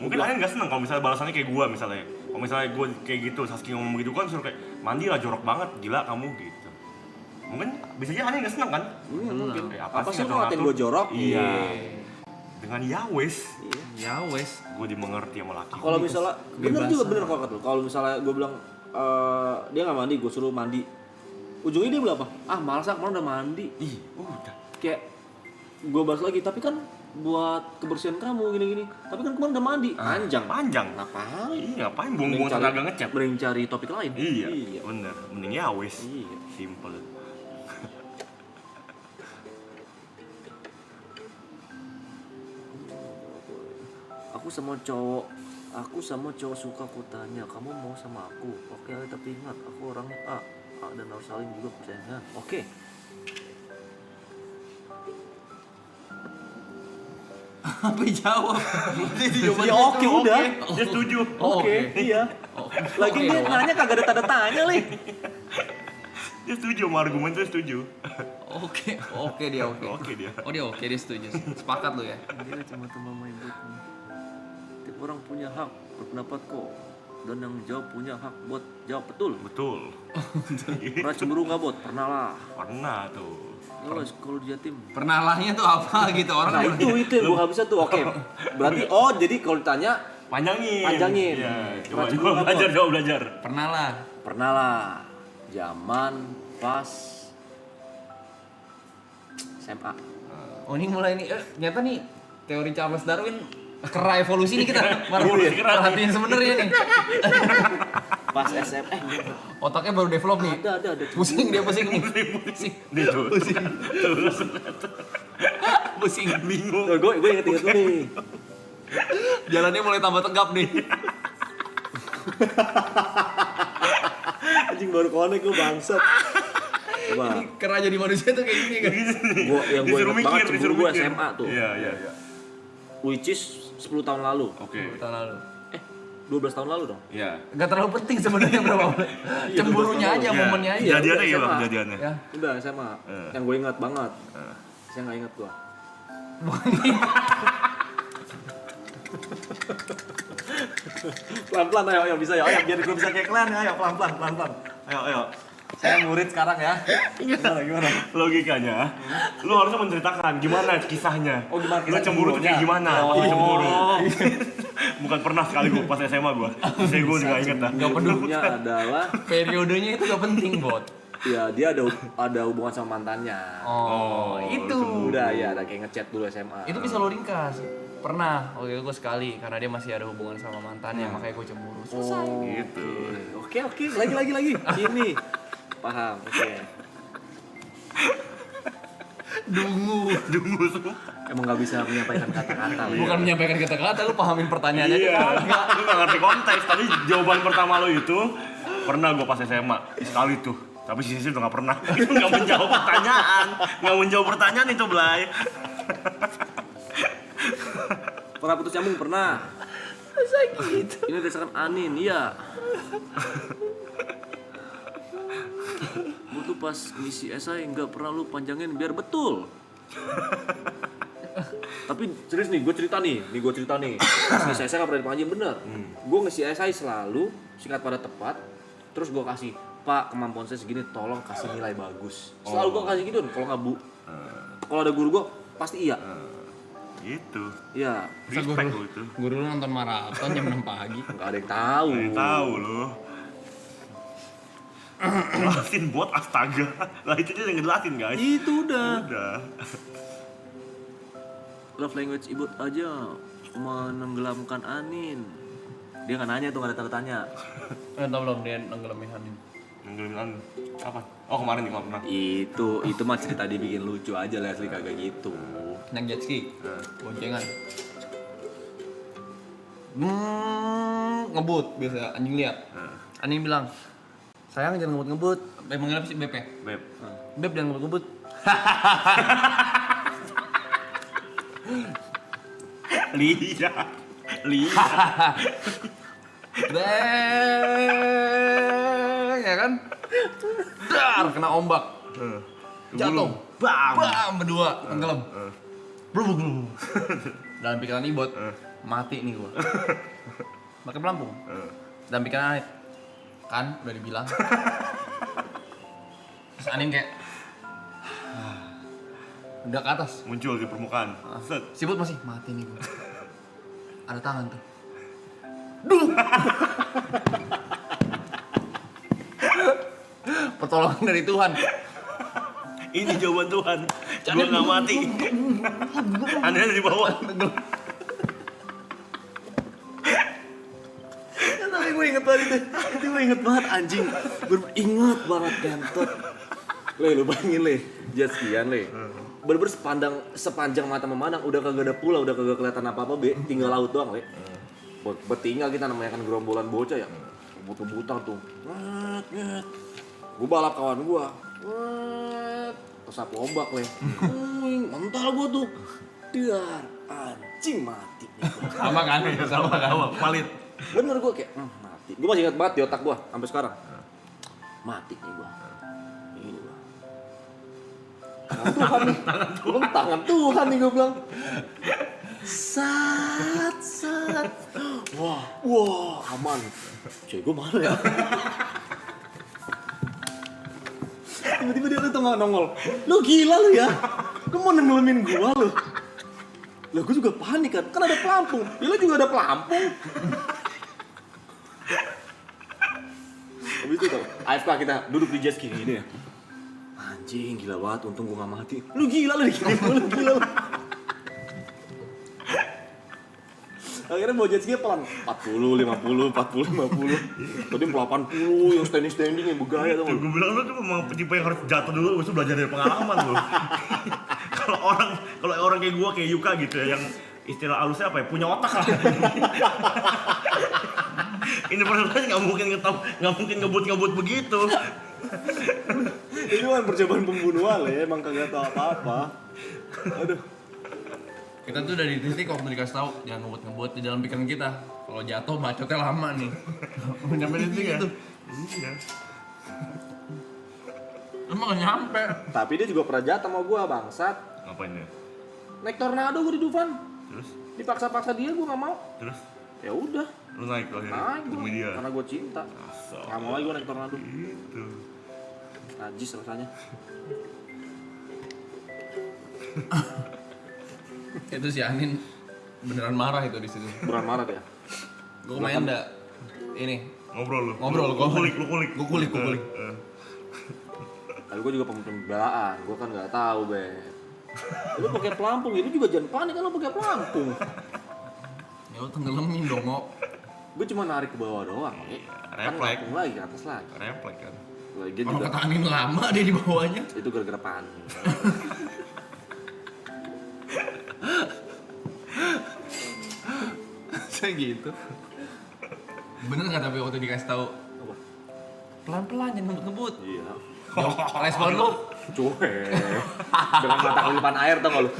Mungkin Anin gak seneng kalau misalnya balasannya kayak gua misalnya. Kalau misalnya gua kayak gitu, Saski ngomong begitu kan suruh kayak mandi lah jorok banget, gila kamu gitu. Mungkin bisa aja Anin gak seneng kan? mungkin. Apa Apa sih lu ngatur-ngatur? ngatain gue jorok? Iya. Dengan ya wes, Ya wes. gue dimengerti sama laki. Kalau misalnya bener juga bener kalau kata lu. Kalau misalnya gue bilang dia nggak mandi, gue suruh mandi. Ujungnya dia bilang apa? Ah malas, kemarin udah mandi. Ih, udah. Kayak gue bahas lagi, tapi kan buat kebersihan kamu gini-gini. Tapi kan kemarin udah mandi, panjang. Ngapain? Iya, ngapain buang-buang tenaga ngecat? Mending cari topik lain. Iya, bener. Mending ya wes. Iya. Simple. Aku sama cowok suka aku tanya, kamu mau sama aku? Oke, tapi ingat, aku orangnya A dan harus saling juga persaingan. Oke. Apa jawab? Ya oke udah. Dia setuju. Oke, iya. Lagi Oke, dia dong. nanya kagak ada tanda tanya, Li. Dia setuju sama argumen itu setuju. Oke dia oke. Oke dia. Oh dia oke, dia setuju. Sepakat lu ya. Dia cuma teman main buatmu. Tiap orang punya hak berpendapat kok. Dan yang jawab punya hak buat jawab betul. Betul. Pernah cemburu nggak, Bot? Pernah lah. Pernah tuh. Lo kalau di Jatim. Pernah lahnya tuh apa gitu orang. Nah itu yang gue gak bisa tuh. Oke. Berarti jadi kalau ditanya Panjangin. Iya. Pernah Coba cemburu nggak, belajar. Pernah lah. Pernah lah. Zaman pas SMA. Oh ini mulai nih, ternyata nih teori Charles Darwin kera evolusi nih kita perhatiin sebenarnya nih. Pas SMA. Otaknya baru develop nih. Ada. Pusing dia pusing nih. Dia tuh. Pusing. Bingung. Gue inget tuh nih. Jalannya mulai tambah tegap nih. Anjing baru konek gue bangsat. Coba. Kera jadi manusia tuh kayak gini kan. Yang gue inget banget cemburu gue SMA tuh. Iya. Which is 10 tahun lalu. Oke. Tahun lalu. 12 tahun lalu dong. Iya. Gak terlalu penting sebenarnya berapa bulan. Cemburunya aja, Iya. momennya aja. Kejadiannya Iya, gimana SMA. kejadiannya? Ya. Udah SMA. Yang gue ingat banget. Saya nggak ingat gue. Pelan-pelan ayo bisa ya. Ayo biar gue bisa kayak kalian ya. Ayo pelan-pelan. Ayo. Saya murid sekarang ya. Gimana? Logikanya, lu harusnya menceritakan gimana kisahnya. Oh, gimana Lu kisah cemburu tuh kayak cemburunya? gimana? Oh. Lu cemburu. Bukan pernah sekali gua pas SMA gua. Saya gua juga inget dah. Gak peduli. Cemburunya adalah Periodenya itu gak penting, Bot. ya dia ada hubungan sama mantannya. Oh, itu. Udah ya ada kayak ngechat dulu SMA. Itu bisa lo ringkas. Pernah, waktu itu gue sekali karena dia masih ada hubungan sama mantannya, makanya gue cemburu. Selesai. Gitu. Oke. Lagi. Ini. Paham. Oke. Dungu semua. Emang nggak bisa menyampaikan kata-kata. bukan menyampaikan kata-kata, lu pahamin pertanyaannya Iya. aja. Lu nggak ngerti konteks. Tadi jawaban pertama lo itu pernah gua pas SMA sekali tuh. Tapi sisi udah nggak pernah. Itu nggak menjawab pertanyaan itu Blay. Pernah putus nyambung pernah. Gitu. Ini berdasarkan Anin, iya. Lu tuh pas ngisi esai nggak pernah lu panjangin biar betul. Tapi serius nih, gue cerita nih. Pas ngisi esai nggak pernah dipanjangin bener. Gue ngisi esai selalu singkat pada tepat. Terus gue kasih, Pak kemampuan saya segini, tolong kasih nilai bagus. Selalu gue kasih gitu, kalau nggak Bu. Kalau ada guru gue pasti iya. Gitu. Iya. Respect lo itu. Guru lu nonton maraton jam 6 pagi. Nggak ada yang tahu. Nggak tahu lo. Jelasin buat astaga. Lah itu dia yang ngejelasin guys. Itu udah. Love language ibu aja menenggelamkan Anin. Dia nggak nanya tuh, nggak ada tanda tanya. Tau belum dia nenggelamin Hanin. Nenggelam kapan? Oh kemarin nih pernah. Itu mah cerita dibikin lucu aja, Leslie kagak gitu. Naik jet ski, boncengan. Ngebut biasa anjing lihat. Anjing bilang, sayang jangan ngebut-ngebut. Manggil apa sih Beb ya? Beb. Beb jangan ngebut-ngebut. Lihat. Beng, ya kan? Dar kena ombak. Jatuh. Bam, berdua tenggelam. Blum. Dalam pikiran Ibot, mati nih gua. Pakai pelampung. Dalam pikiran Anit, kan udah dibilang. Terus Anin kayak udah ke atas. Muncul di permukaan. Set. Sibut masih mati nih gua. Ada tangan tuh. Duh. Pertolongan dari Tuhan. Ini jawaban Tuhan. Gua nggak mati. Anda ada di bawah. Tapi gue inget banget itu gue inget banget anjing. Inget banget gentot. Lu bayangin jet skian bener-bener sepanjang mata memandang, udah kagak ada pulau, udah kagak kelihatan apa-apa, tinggal laut doang bertinggal kita namanya kan gerombolan bocah ya, butuh-butuh tuh. Gue balap kawan gue, kesapu ombak mental gue tuh, biar anjing mati. Sama kan? Palit. Bener gue kayak mati. Gue masih ingat banget di otak gue sampai sekarang. Mati nih gue. Ini gue. Tangan Tuhan nih gue bilang. Sat. Wah, aman. Cuy, gue mana ya? Tiba-tiba dia tuh nongol. Lu gila lu ya? Lu mau nenggelamin gue lu? Lah gue juga panik kan ada pelampung. Ya lu juga ada pelampung. Habis itu tau, AFK kita duduk di jet ski gini ya. Anjing gila banget, untung gue gak mati. Lu gila lu gila lu. Akhirnya bawa jet ski pelan 40, 50. Tadi 80 yang standing yang bergaya tau. Gue bilang lu tuh memang tipe yang harus jatuh dulu, terus belajar dari pengalaman lu. Kalau orang kayak gua kayak Yuka gitu ya, yang istilah halusnya apa ya, punya otak lah. Ini personalnya nggak mungkin ngebut begitu. Itu kan percobaan pembunuhan ya, emang kagak tahu apa-apa. Aduh. Kita tuh udah di titik waktu dikasih tahu jangan ngebut di dalam pikiran kita. Kalau jatuh bacotnya lama nih. Nyampe di titik itu. Iya. Emang gak nyampe. Tapi dia juga pernah jatuh sama gua bangsat. Ngapain dia? Naik tornado gua di Dufan. Terus? Dipaksa-paksa dia gua nggak mau. Terus? Ya udah. Lu naik akhirnya Naik gua, demi dia. karena gua cinta. Nggak mau lagi gua naik tornado. Gitu. Najis rasanya. Itu si Anin beneran marah itu di situ. Beneran marah dia. Gue main enggak ini Ngobrol lu. Lu kulik. Gue kulik. Tapi gue juga pembelaan, gue kan nggak tahu lu pakai pelampung, ini juga jangan panik kan lu pakai pelampung. Ya lu tenggelamin dong, Mo. Gue cuma narik ke bawah doang, kan Refleks. ngapung lagi ke atas lagi. Refleks kan. Lagian Kalau juga ketahanin lama dia di bawahnya. itu gara-gara panik. Saya gitu. Bener nggak tapi waktu dikasih tahu Apa? pelan-pelan jangan ngebut-ngebut. Iya. Respon lu? Cuek. Dengan mata kelipan air tau gak lu?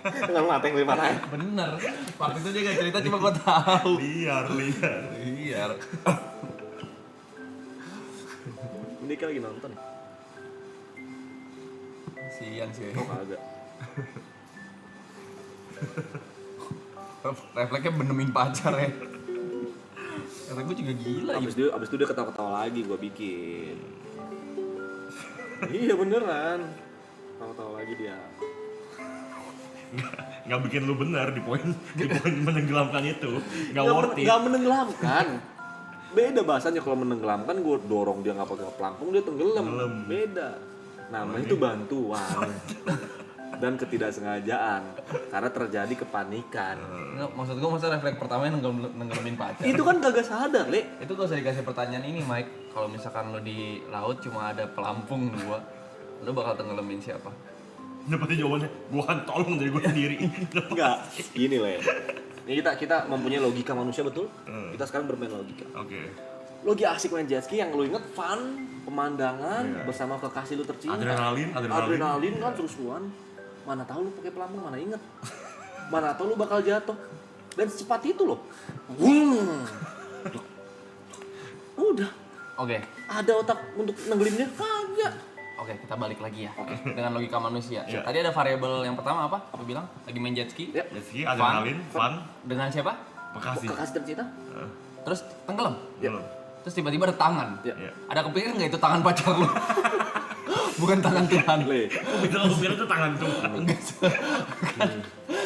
Dengan mata yang kelipan air. Bener. Part itu dia gak cerita cuma gue tahu. Liar. Ini kan lagi nonton. Sian sih. Oh kagak. Refleksnya benemin pacar ya. Karena gue juga gila. Abis itu dia ketawa-ketawa lagi gue bikin. Iya beneran. Ketawa-ketawa lagi dia. Nggak bikin lu benar di poin menenggelamkan itu. Nggak worth it. Nggak menenggelamkan. Beda bahasanya, kalau menenggelamkan gue dorong dia nggak pakai pelampung dia tenggelam. Beda. Namanya itu bantuan. Dan ketidaksengajaan karena terjadi kepanikan. Nggak, maksud gue masa refleks pertamanya nenggelamin pacar. Itu kan kagak sadar, Le. Itu gak usah dikasih pertanyaan ini, Mike. Kalau misalkan lo di laut cuma ada pelampung 2, lo bakal tenggelamin siapa? Dapat jawabannya, gua kan tolong dari gua sendiri. Enggak, gini Le. Ini kita mempunyai logika manusia betul. Kita sekarang bermain logika. Oke. Lo lagi asik main jet ski, yang lo inget fun, pemandangan bersama kekasih lo tercinta. Adrenalin kan seru-seruan. Mana tahu lu pakai pelampung, mana inget. Mana tahu lu bakal jatuh. Dan secepat itu loh. Udah. Oke. Ada otak untuk nenggelimnya? Kagak. Oke, kita balik lagi ya. Dengan logika manusia. Tadi ada variabel yang pertama apa? Apa bilang? Lagi main jet ski? Ya. Jadi adrenalin, fun, Dengan siapa? makasih. Kekasih tercinta? Terus tenggelam. Belum. Terus tiba-tiba ada tangan. Ya. Ada kepikiran nggak itu tangan pacar lu? Bukan tangan Tuhan. Le. Itu aku kira itu tangan tuh.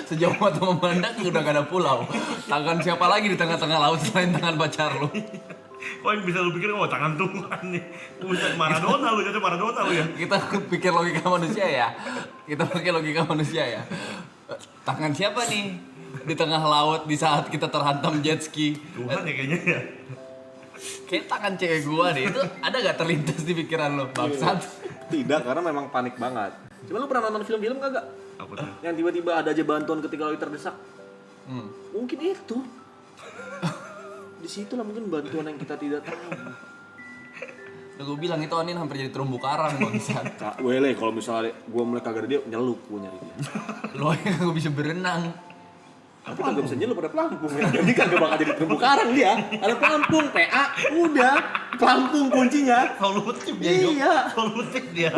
Sejauh mata memandang udah gak ada pulau. Tangan siapa lagi di tengah-tengah laut selain tangan pacar lu? Kok yang bisa lu pikir, oh tangan Tuhan nih. Buset, Maradona lu, jadi Maradona lu ya. Kita pikir logika manusia ya. Kita pakai logika manusia ya. Tangan siapa nih di tengah laut di saat kita terhantam jet ski? Tuhan ya kayaknya ya. Kayak tangan cewek gua deh. Itu ada gak terlintas di pikiran lo, bangsat? Tidak, karena memang panik banget. Cuma lu pernah nonton film-film kagak? Apa tuh? Yang tiba-tiba ada aja bantuan ketika lagi terdesak. Mungkin itu. Di situ lah mungkin bantuan yang kita tidak tahu. Udah gue bilang itu Anin hampir jadi terumbu karang bangsat. Kak, wele kalau misalnya gua mulai kagak ada dia nyeluk gua nyari dia. Lo yang gak bisa berenang. Tapi kagak bisa nyelup pada pelampung ya. Jadi kagak bakal jadi terumbu karang dia. Ada pelampung, PA, udah. Pelampung kuncinya. Solutif dia, Yuk. Iya. Solutif dia.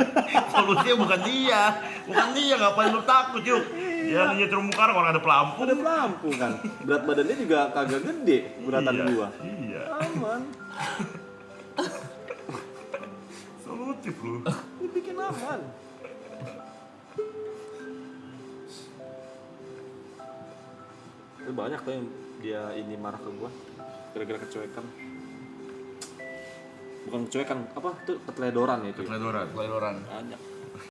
Solusinya bukan dia. Bukan dia, ngapain lu takut, Yuk. Ya, dia terumbu karang orang ada pelampung. Ada pelampung kan. Berat badannya juga kagak gede beratan Iya, gua. Iya. Aman. Solutif lu. Dibikin aman. Itu banyak tuh yang dia ini marah ke gua gara-gara kecuekan. Bukan kecuekan, apa tuh keteledoran itu. Keteledoran. Geledoran. Banyak.